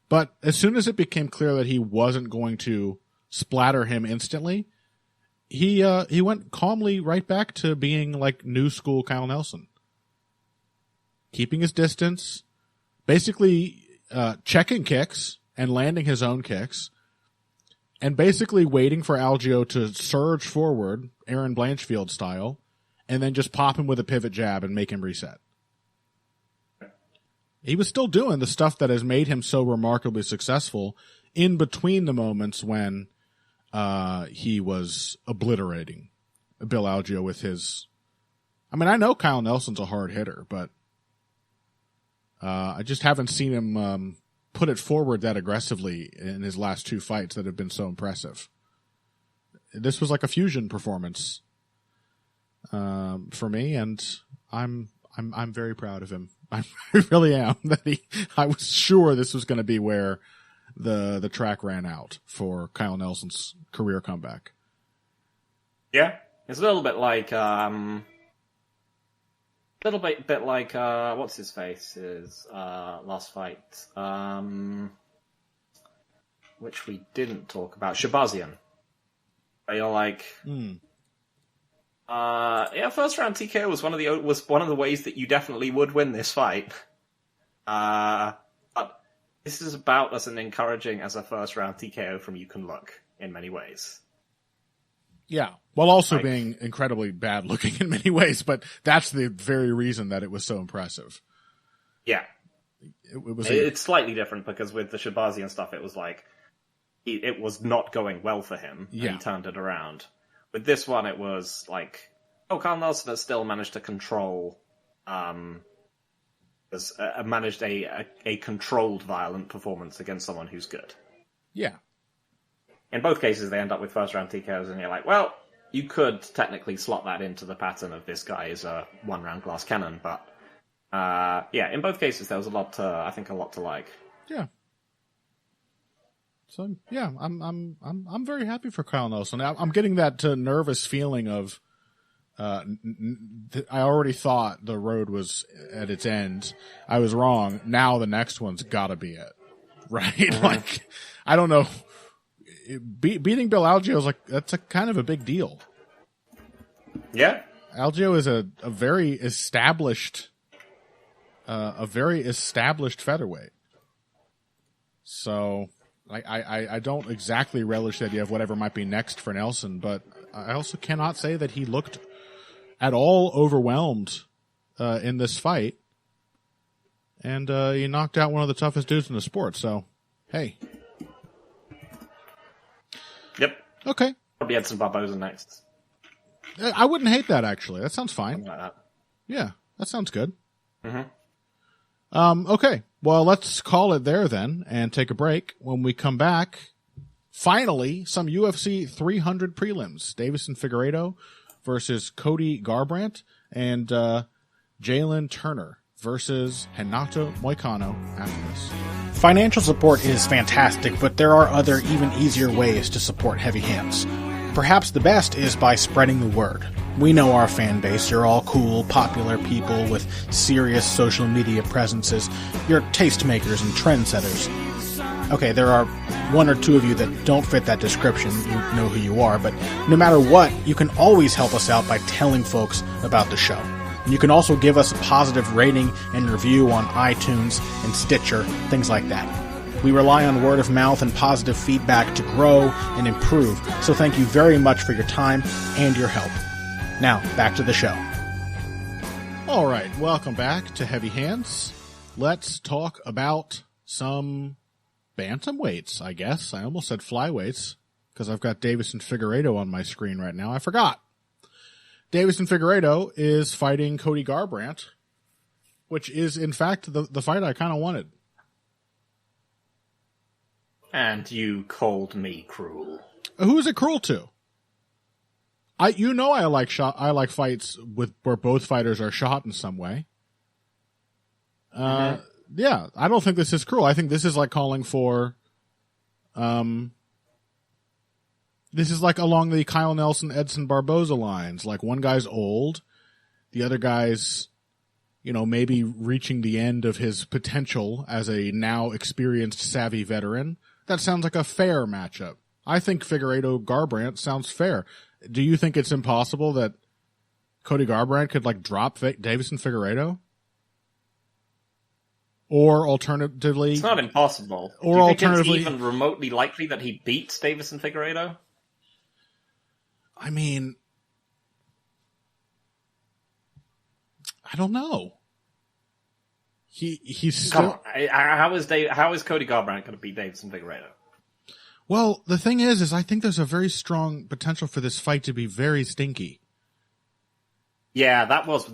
But as soon as it became clear that he wasn't going to splatter him instantly, he went calmly right back to being like new school Kyle Nelson. Keeping his distance, basically checking kicks and landing his own kicks, and basically waiting for Algeo to surge forward, Aaron Blanchfield style, and then just pop him with a pivot jab and make him reset. He was still doing the stuff that has made him so remarkably successful in between the moments when he was obliterating Bill Algeo with his... I know Kyle Nelson's a hard hitter, but I just haven't seen him put it forward that aggressively in his last two fights that have been so impressive. This was like a fusion performance for me, and I'm very proud of him. I really am. I was sure this was going to be where the track ran out for Kyle Nelson's career comeback. Yeah, it's a little bit like what's his face's last fight, which we didn't talk about, Shabazian. Where you're like, first round TKO was one of the ways that you definitely would win this fight. But this is about as encouraging as a first round TKO from You Can Look in many ways. Yeah, while also being incredibly bad looking in many ways, but that's the very reason that it was so impressive. Yeah, it's slightly different because with the Shabazian stuff, it was like it was not going well for him, and he turned it around. With this one, it was like, Kyle Nelson has still managed to control, managed a controlled violent performance against someone who's good. Yeah. In both cases, they end up with first-round TKOs, and you're like, well, you could technically slot that into the pattern of this guy is a one-round glass cannon, but in both cases, there was a lot to like. Yeah. So yeah, I'm very happy for Kyle Nelson. I'm getting that nervous feeling of I already thought the road was at its end. I was wrong. Now the next one's gotta be it. Right? Mm-hmm. Like, I don't know. Beating Bill Algeo is like, that's a kind of a big deal. Yeah. Algeo is a very established featherweight. So I don't exactly relish the idea of whatever might be next for Nelson, but I also cannot say that he looked at all overwhelmed in this fight. And he knocked out one of the toughest dudes in the sport, so hey. Yep. Okay. Probably Edson Barboza next. I wouldn't hate that, actually. That sounds fine. Something like that. Yeah, that sounds good. Mm-hmm. Okay. Well, let's call it there then and take a break. When we come back, finally, some UFC 300 prelims. Davison Figueiredo versus Cody Garbrandt and Jalen Turner versus Renato Moicano after this. Financial support is fantastic, but there are other, even easier ways to support Heavy Hands. Perhaps the best is by spreading the word. We know our fan base. You're all cool, popular people with serious social media presences. You're tastemakers and trendsetters. Okay, there are one or two of you that don't fit that description. You know who you are, but no matter what, you can always help us out by telling folks about the show. And you can also give us a positive rating and review on iTunes and Stitcher, things like that. We rely on word of mouth and positive feedback to grow and improve, so thank you very much for your time and your help. Now, back to the show. All right, welcome back to Heavy Hands. Let's talk about some bantamweights, I guess. I almost said flyweights because I've got Davison Figueiredo on my screen right now. I forgot. Davison Figueiredo is fighting Cody Garbrandt, which is, in fact, the fight I kind of wanted. And you called me cruel. Who is it cruel to? I like fights where both fighters are shot in some way. Yeah, I don't think this is cruel. I think this is like calling for, this is like along the Kyle Nelson, Edson Barboza lines. Like one guy's old, the other guy's, maybe reaching the end of his potential as a now experienced, savvy veteran. That sounds like a fair matchup. I think Figueiredo-Garbrandt sounds fair. Do you think it's impossible that Cody Garbrandt could drop Davison Figueiredo? Or alternatively, it's not impossible. Or do you alternatively, think it's even remotely likely that he beats Davison Figueiredo? I mean, I don't know. He's still. How is Cody Garbrandt going to beat Davison Figueiredo? Well, the thing is I think there's a very strong potential for this fight to be very stinky. Yeah, that was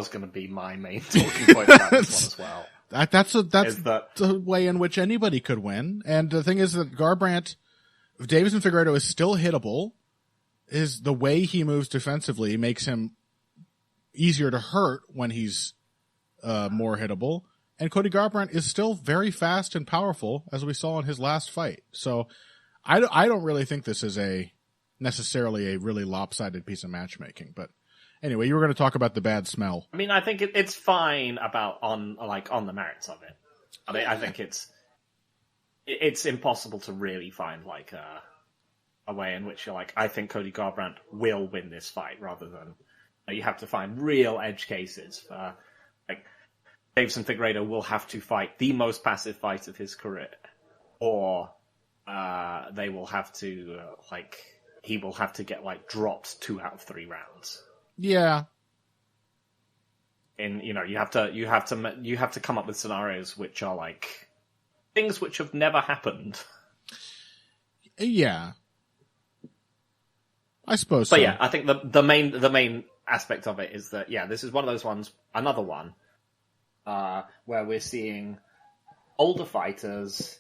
going to be my main talking point about this one as well. That's the way in which anybody could win. And the thing is that Davison Figueiredo is still hittable. Is the way he moves defensively makes him easier to hurt when he's more hittable. And Cody Garbrandt is still very fast and powerful, as we saw in his last fight. So I don't really think this is necessarily a really lopsided piece of matchmaking. But anyway, you were going to talk about the bad smell. I mean, I think it's fine on the merits of it. I think it's impossible to really find a way in which you're like, I think Cody Garbrandt will win this fight, rather than you have to find real edge cases for Davison Figueiredo will have to fight the most passive fight of his career, or they will have to he will have to get dropped 2 out of 3 rounds. Yeah. And you have to come up with scenarios which are things which have never happened. Yeah. I suppose so. But yeah, I think the main aspect of it is that this is one of those ones, another one, where we're seeing older fighters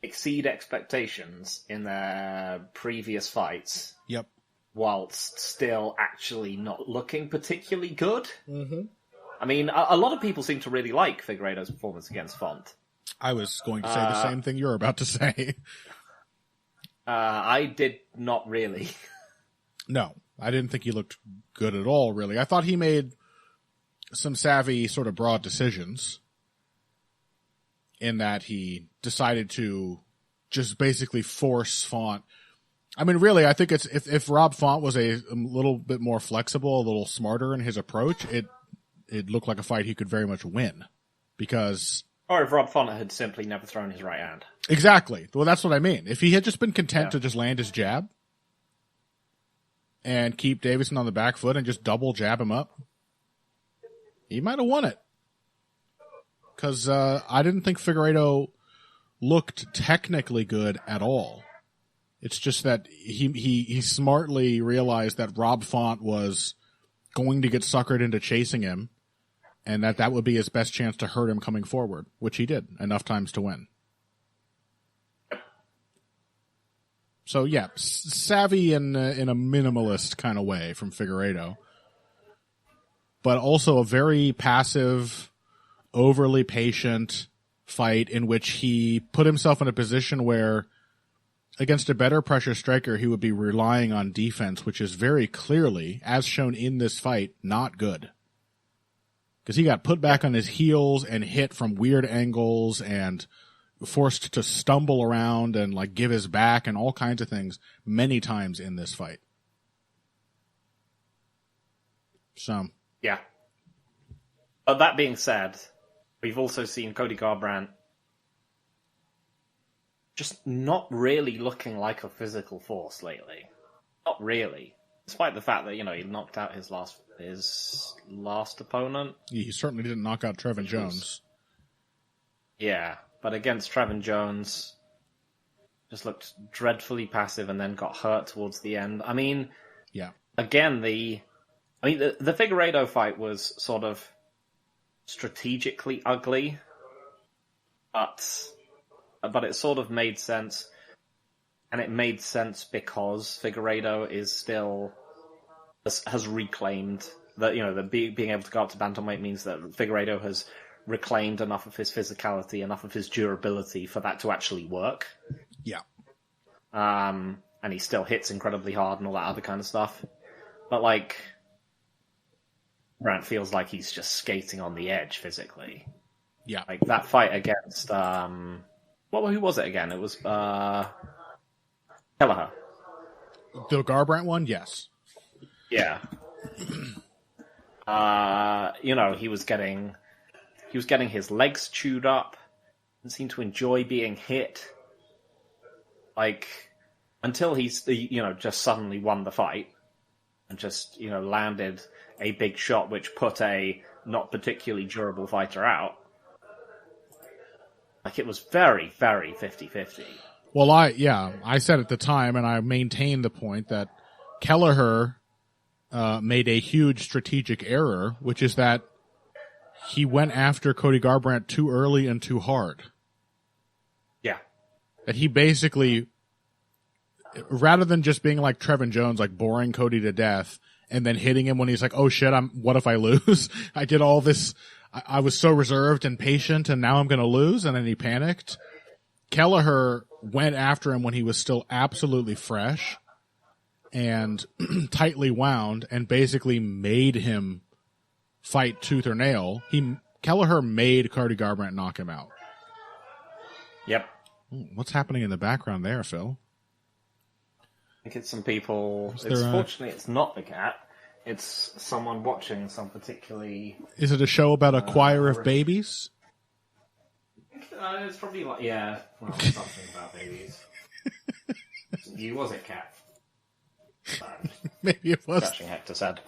exceed expectations in their previous fights. Yep. Whilst still actually not looking particularly good. Mm-hmm. I mean, a lot of people seem to really like Figueiredo's performance against Font. I was going to say the same thing you're about to say. I did not really. No. I didn't think he looked good at all, really. I thought he made some savvy, sort of broad decisions in that he decided to just basically force Font. I mean, really, I think it's if Rob Font was a little bit more flexible, a little smarter in his approach, it looked like a fight he could very much win. Because... Or if Rob Font had simply never thrown his right hand. Exactly. Well, that's what I mean. If he had just been content to just land his jab and keep Davison on the back foot and just double jab him up, he might have won it. Because I didn't think Figueiredo looked technically good at all. It's just that he smartly realized that Rob Font was going to get suckered into chasing him, and that would be his best chance to hurt him coming forward, which he did enough times to win. So yeah, savvy in a minimalist kind of way from Figueiredo, but also a very passive, overly patient fight in which he put himself in a position where against a better pressure striker, he would be relying on defense, which is very clearly, as shown in this fight, not good. Because he got put back on his heels and hit from weird angles and forced to stumble around and like give his back and all kinds of things many times in this fight. So. Yeah. But that being said, we've also seen Cody Garbrandt just not really looking like a physical force lately. Not really. Despite the fact that, he knocked out his last opponent. He certainly didn't knock out Trevin Jones. Yeah, but against Trevin Jones, just looked dreadfully passive and then got hurt towards the end. I mean, yeah. Again, the Figueiredo fight was sort of strategically ugly, but it sort of made sense, and it made sense because Figueiredo has reclaimed that, being able to go up to bantamweight means that Figueiredo has reclaimed enough of his physicality, enough of his durability for that to actually work. Yeah. And he still hits incredibly hard and all that other kind of stuff. But, Brandt feels like he's just skating on the edge physically. Yeah. Like, that fight against, who was it again? It was, Kelleher. The Garbrandt one? Yes. Yeah. He was getting his legs chewed up and seemed to enjoy being hit. Until he's, just suddenly won the fight and just, landed a big shot which put a not particularly durable fighter out. It was very, very 50-50. Well, I said at the time, and I maintain the point that Kelleher made a huge strategic error, which is that he went after Cody Garbrandt too early and too hard. Yeah. That he basically, rather than just being like Trevin Jones, like boring Cody to death, and then hitting him when he's like, oh shit, what if I lose? I did all this, I was so reserved and patient, and now I'm going to lose, and then he panicked. Kelleher went after him when he was still absolutely fresh and tightly wound, and basically made him fight tooth or nail. Kelleher made Cody Garbrandt knock him out. Yep. What's happening in the background there, Phil? I think it's some people. Fortunately, it's not the cat. It's someone watching some particularly. Is it a show about a choir of babies? It's probably something about babies. Was it cat? Maybe it was. Scratching Hector's head.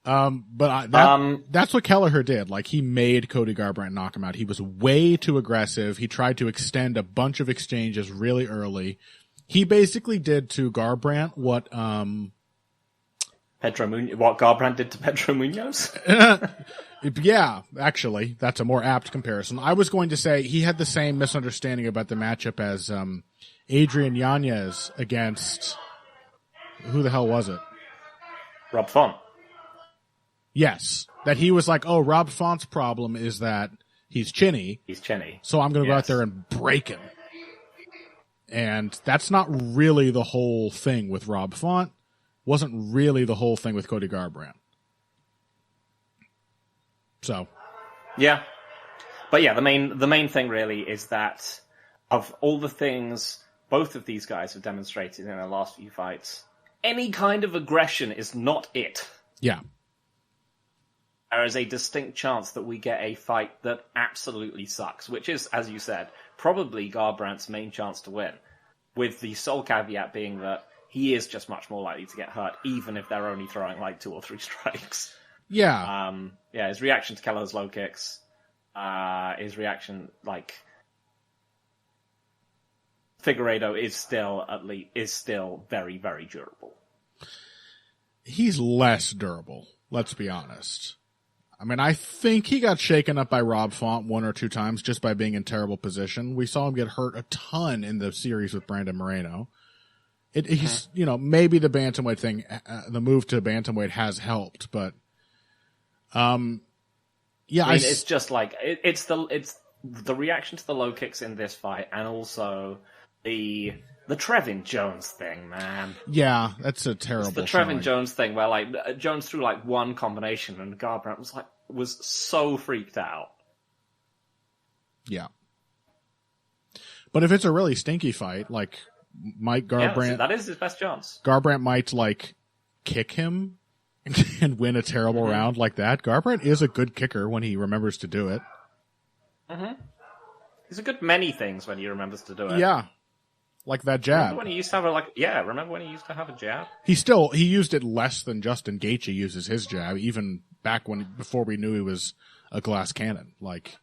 That's what Kelleher did. He made Cody Garbrandt knock him out. He was way too aggressive. He tried to extend a bunch of exchanges really early. He basically did to Garbrandt what Garbrandt did to Pedro Munoz? Yeah, actually, that's a more apt comparison. I was going to say he had the same misunderstanding about the matchup as Adrian Yanez against, who the hell was it? Rob Font. Yes, that he was like, oh, Rob Font's problem is that he's chinny. He's chinny. So I'm going to go out there and break him. And that's not really the whole thing with Rob Font. Wasn't really the whole thing with Cody Garbrandt. So. Yeah. But yeah, the main thing really is that of all the things both of these guys have demonstrated in their last few fights, any kind of aggression is not it. Yeah. There is a distinct chance that we get a fight that absolutely sucks, which is, as you said, probably Garbrandt's main chance to win, with the sole caveat being that he is just much more likely to get hurt, even if they're only throwing like 2 or 3 strikes. Yeah. His reaction to Kelleher's low kicks, his reaction, like, Figueiredo is still very, very durable. He's less durable, let's be honest. I mean, I think he got shaken up by Rob Font 1 or 2 times just by being in terrible position. We saw him get hurt a ton in the series with Brandon Moreno. He's, maybe the bantamweight thing, the move to bantamweight has helped, but, yeah, it's just like it's the reaction to the low kicks in this fight, and also the Trevin Jones thing, man. Yeah, that's a terrible. It's the Trevin Jones thing where like Jones threw like one combination, and Garbrandt was so freaked out. Yeah, but if it's a really stinky fight, like Mike Garbrandt, that is his best chance. Garbrandt might like kick him and win a terrible round like that. Garbrandt is a good kicker when he remembers to do it. Mm-hmm. He's a good many things when he remembers to do it. Yeah. Like that jab. Remember when he used to have remember when he used to have a jab? He used it less than Justin Gaethje uses his jab, even back before we knew he was a glass cannon. Like,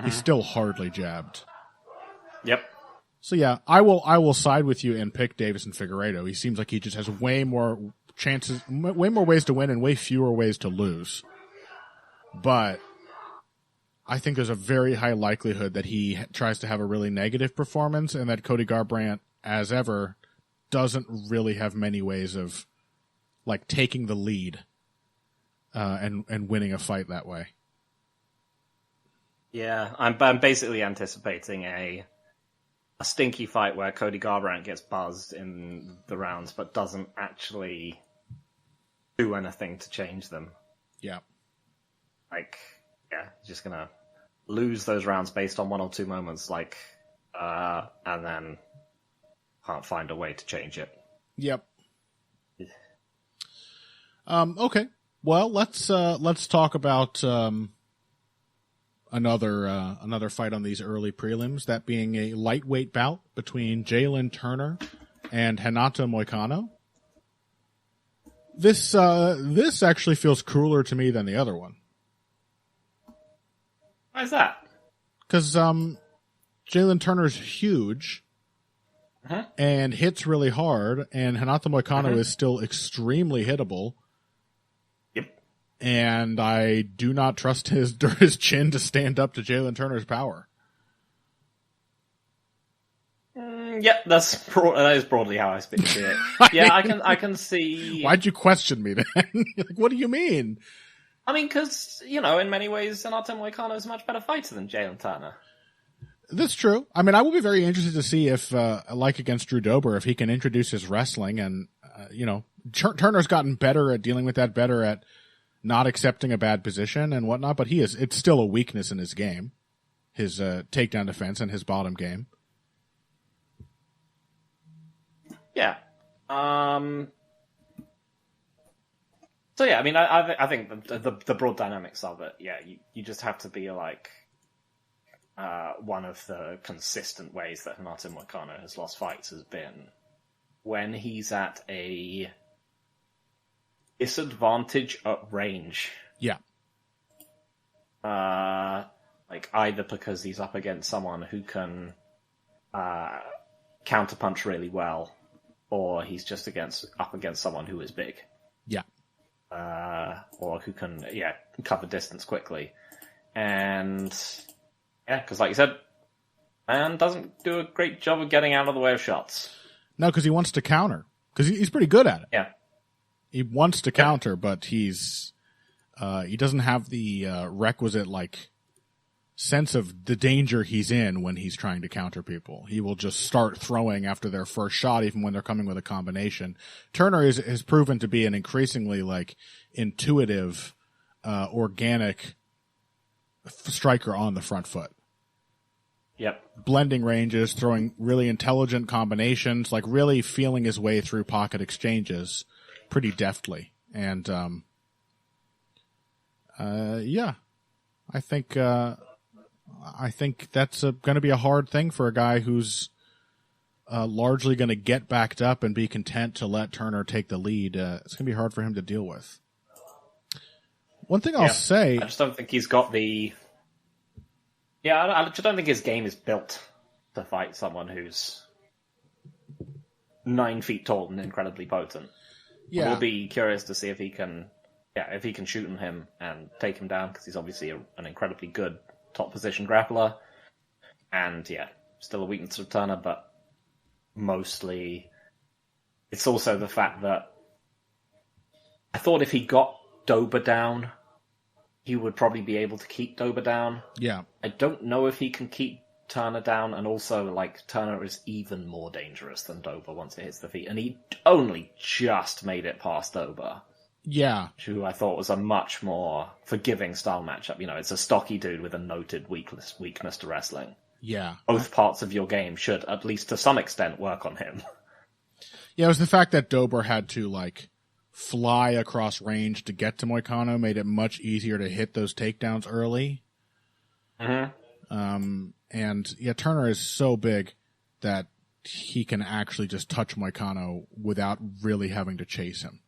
he still hardly jabbed. Yep. So yeah, I will side with you and pick Deiveson Figueiredo. He seems like he just has way more chances, way more ways to win and way fewer ways to lose. But I think there's a very high likelihood that he tries to have a really negative performance, and that Cody Garbrandt, as ever, doesn't really have many ways of like taking the lead and winning a fight that way. Yeah, I'm basically anticipating a stinky fight where Cody Garbrandt gets buzzed in the rounds, but doesn't actually do anything to change them. Yeah. Like, yeah, just gonna lose those rounds based on 1 or 2 moments, and then can't find a way to change it. Yep. Okay. Well, let's talk about another fight on these early prelims. That being a lightweight bout between Jalen Turner and Renato Moicano. This actually feels cooler to me than the other one. Why is that? Because Jalen Turner's huge and hits really hard, and Renato Moicano is still extremely hittable. Yep. And I do not trust his chin to stand up to Jalen Turner's power. Yep, that is broadly how I speak to it. Yeah, I can see. Why'd you question me then? Like, what do you mean? I mean, because, in many ways, Renato Moicano is a much better fighter than Jalen Turner. That's true. I mean, I will be very interested to see if, like against Drew Dober, if he can introduce his wrestling. And, Turner's gotten better at dealing with that, better at not accepting a bad position and whatnot, but it's still a weakness in his game, his takedown defense and his bottom game. Yeah. So yeah, I mean, I think the broad dynamics of it, yeah, you just have to be like one of the consistent ways that Renato Moicano has lost fights has been when he's at a disadvantage at range. Yeah. Like either because he's up against someone who can counterpunch really well, or he's just up against someone who is big. Yeah. Or who can, cover distance quickly. And, because like you said, man doesn't do a great job of getting out of the way of shots. No, because he wants to counter. Because he's pretty good at it. Yeah. He wants to counter, but he doesn't have the requisite, sense of the danger he's in when he's trying to counter people. He will just start throwing after their first shot, even when they're coming with a combination. Turner has proven to be an increasingly like intuitive, organic striker on the front foot. Yep. Blending ranges, throwing really intelligent combinations, like really feeling his way through pocket exchanges pretty deftly. And, yeah, I think that's going to be a hard thing for a guy who's largely going to get backed up and be content to let Turner take the lead. It's going to be hard for him to deal with. One thing I'll say, I just don't think he's got the. Yeah, I just don't think his game is built to fight someone who's 9 feet tall and incredibly potent. Yeah, we'll be curious to see if he can shoot on him and take him down, because he's obviously an incredibly good top position grappler. And still a weakness of Turner, but mostly it's also the fact that I thought if he got Dober down, he would probably be able to keep Dober down. Yeah. I don't know if he can keep Turner down, and also, like, Turner is even more dangerous than Dober once it hits the feet, and he only just made it past Dober. Yeah. Who I thought was a much more forgiving style matchup. You know, it's a stocky dude with a noted weakness to wrestling. Yeah. Both parts of your game should, at least to some extent, work on him. Yeah, it was the fact that Dober had to, like, fly across range to get to Moicano made it much easier to hit those takedowns early. Mm-hmm. And Turner is so big that he can actually just touch Moicano without really having to chase him.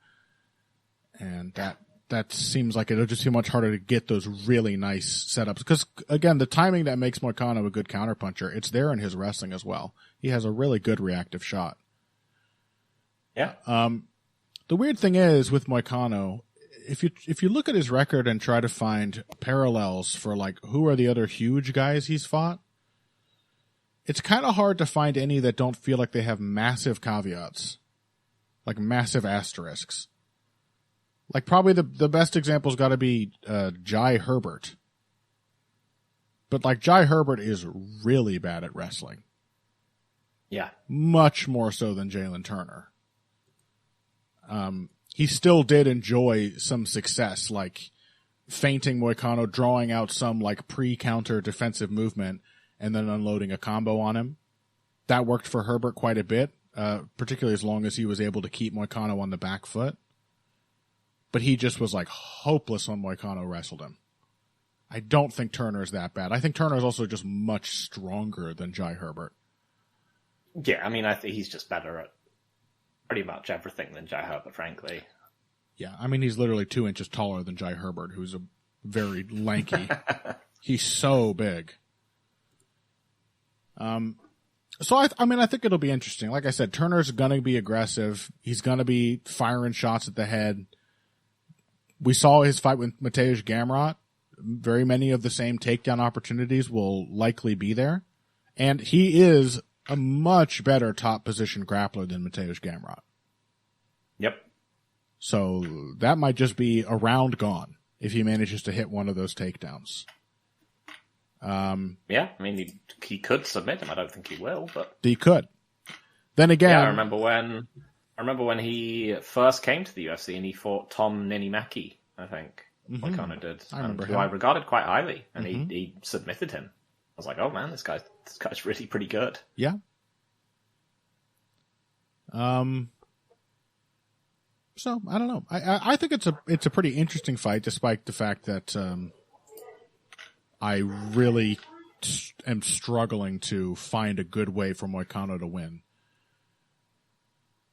And that seems like it'll just be much harder to get those really nice setups. Because, again, the timing that makes Moicano a good counterpuncher, it's there in his wrestling as well. He has a really good reactive shot. Yeah. The weird thing is with Moicano, if you look at his record and try to find parallels for like who are the other huge guys he's fought, it's kind of hard to find any that don't feel like they have massive caveats, like massive asterisks. Like probably the best example's got to be Jai Herbert, but like Jai Herbert is really bad at wrestling. Yeah, much more so than Jalen Turner. He still did enjoy some success, like feinting Moicano, drawing out some like pre-counter defensive movement, and then unloading a combo on him. That worked for Herbert quite a bit, particularly as long as he was able to keep Moicano on the back foot. But he just was like hopeless when Moicano wrestled him. I don't think Turner is that bad. I think Turner is also just much stronger than Jai Herbert. Yeah, I mean, I think he's just better at pretty much everything than Jai Herbert, frankly. Yeah, I mean, he's literally 2 inches taller than Jai Herbert, who's a very lanky. He's so big. So I think it'll be interesting. Like I said, Turner's gonna be aggressive. He's gonna be firing shots at the head. We saw his fight with Weidman-Silva. Very many of the same takedown opportunities will likely be there. And he is a much better top position grappler than Weidman-Silva. Yep. So that might just be a round gone if he manages to hit one of those takedowns. Yeah, I mean, he could submit him. I don't think he will, but he could. Then again, yeah, I remember when he first came to the UFC and he fought Tom Ninimaki, I think. Moicano did. I remember who him. I regarded quite highly, and he submitted him. I was like, oh man, this guy's really pretty good. Yeah. So I don't know. I think it's a pretty interesting fight, despite the fact that I really am struggling to find a good way for Moicano to win.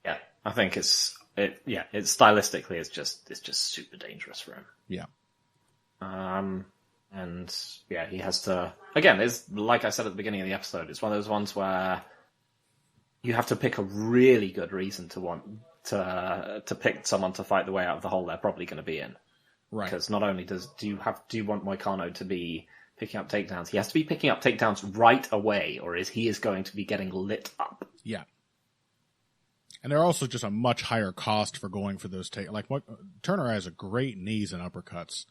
Yeah, I think it's stylistically it's just super dangerous for him. Yeah. And yeah, he has to, again, it's like I said at the beginning of the episode, it's one of those ones where you have to pick a really good reason to want to pick someone to fight the way out of the hole they're probably going to be in. Right. Because not only do you want Moicano to be picking up takedowns, he has to be picking up takedowns right away, or he is going to be getting lit up. Yeah. And they're also just a much higher cost for going for those Turner has a great knees and uppercuts.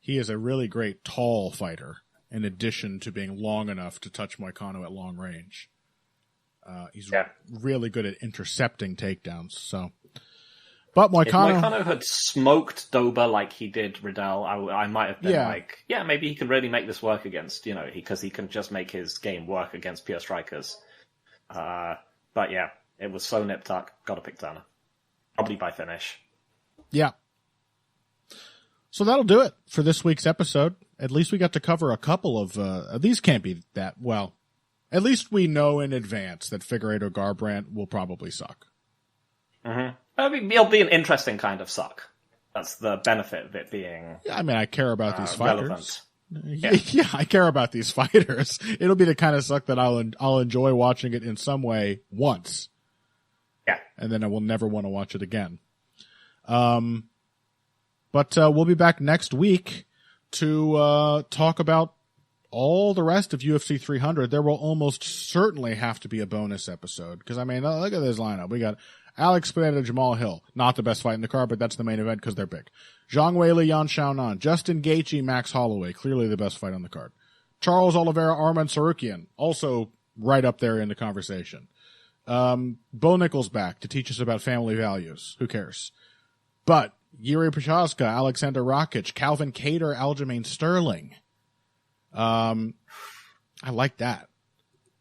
He is a really great tall fighter, in addition to being long enough to touch Moicano at long range. He's really good at intercepting takedowns. So, but Moicano, if Moicano had smoked Dober like he did Riddell, I might have been like, yeah, maybe he can really make this work against, because he can just make his game work against pure strikers. But yeah, it was so nip tuck. Got to pick Turner, probably by finish. Yeah. So that'll do it for this week's episode. At least we got to cover a couple of these. Can't be that well. At least we know in advance that Figueiredo-Garbrandt will probably suck. Mm-hmm. I mean, it'll be an interesting kind of suck. That's the benefit of it being. Yeah, I mean, I care about these fighters. Relevant. Yeah, I care about these fighters. It'll be the kind of suck that I'll enjoy watching it in some way once. Yeah, and then I will never want to watch it again. But we'll be back next week to talk about all the rest of UFC 300. There will almost certainly have to be a bonus episode because, I mean, look at this lineup. We got Alex Pineda, Jamal Hill. Not the best fight in the card, but that's the main event because they're big. Zhang Weili, Yan Xiaonan. Justin Gaethje, Max Holloway. Clearly the best fight on the card. Charles Oliveira, Arman Sarukian. Also right up there in the conversation. Bo Nichols back to teach us about family values. Who cares? But Yuri Prochazka, Alexander Rakic, Calvin Kattar, Aljamain Sterling. I like that.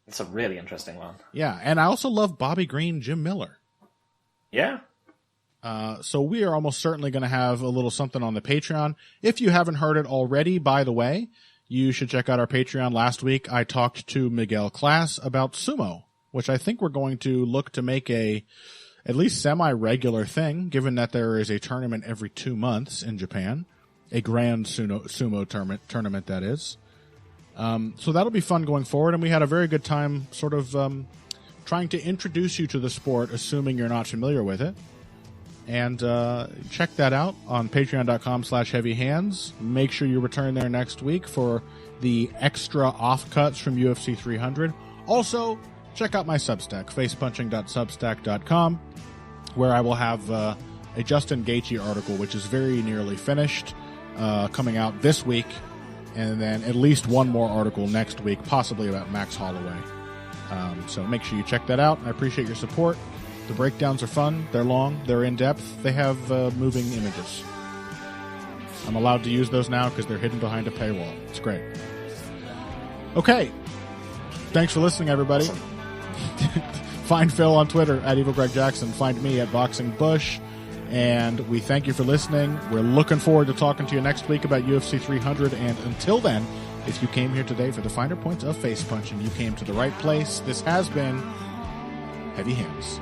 It's a really interesting one. Yeah, and I also love Bobby Green, Jim Miller. Yeah. So we are almost certainly going to have a little something on the Patreon. If you haven't heard it already, by the way, you should check out our Patreon. Last week, I talked to Miguel Class about sumo, which I think we're going to look to make at least semi-regular thing, given that there is a tournament every 2 months in Japan. A grand sumo tournament, that is. So that'll be fun going forward, and we had a very good time sort of trying to introduce you to the sport, assuming you're not familiar with it. And check that out on patreon.com/heavyhands. Make sure you return there next week for the extra offcuts from UFC 300. Also, check out my Substack, facepunching.substack.com, where I will have a Justin Gaethje article, which is very nearly finished, coming out this week, and then at least one more article next week, possibly about Max Holloway. So make sure you check that out. I appreciate your support. The breakdowns are fun. They're long. They're in-depth. They have moving images. I'm allowed to use those now because they're hidden behind a paywall. It's great. Okay. Thanks for listening, everybody. Awesome. Find Phil on Twitter at EvilGregJackson. Find me at BoxingBush. And we thank you for listening. We're looking forward to talking to you next week about UFC 300. And until then, if you came here today for the finer points of face punching, you came to the right place. This has been Heavy Hands.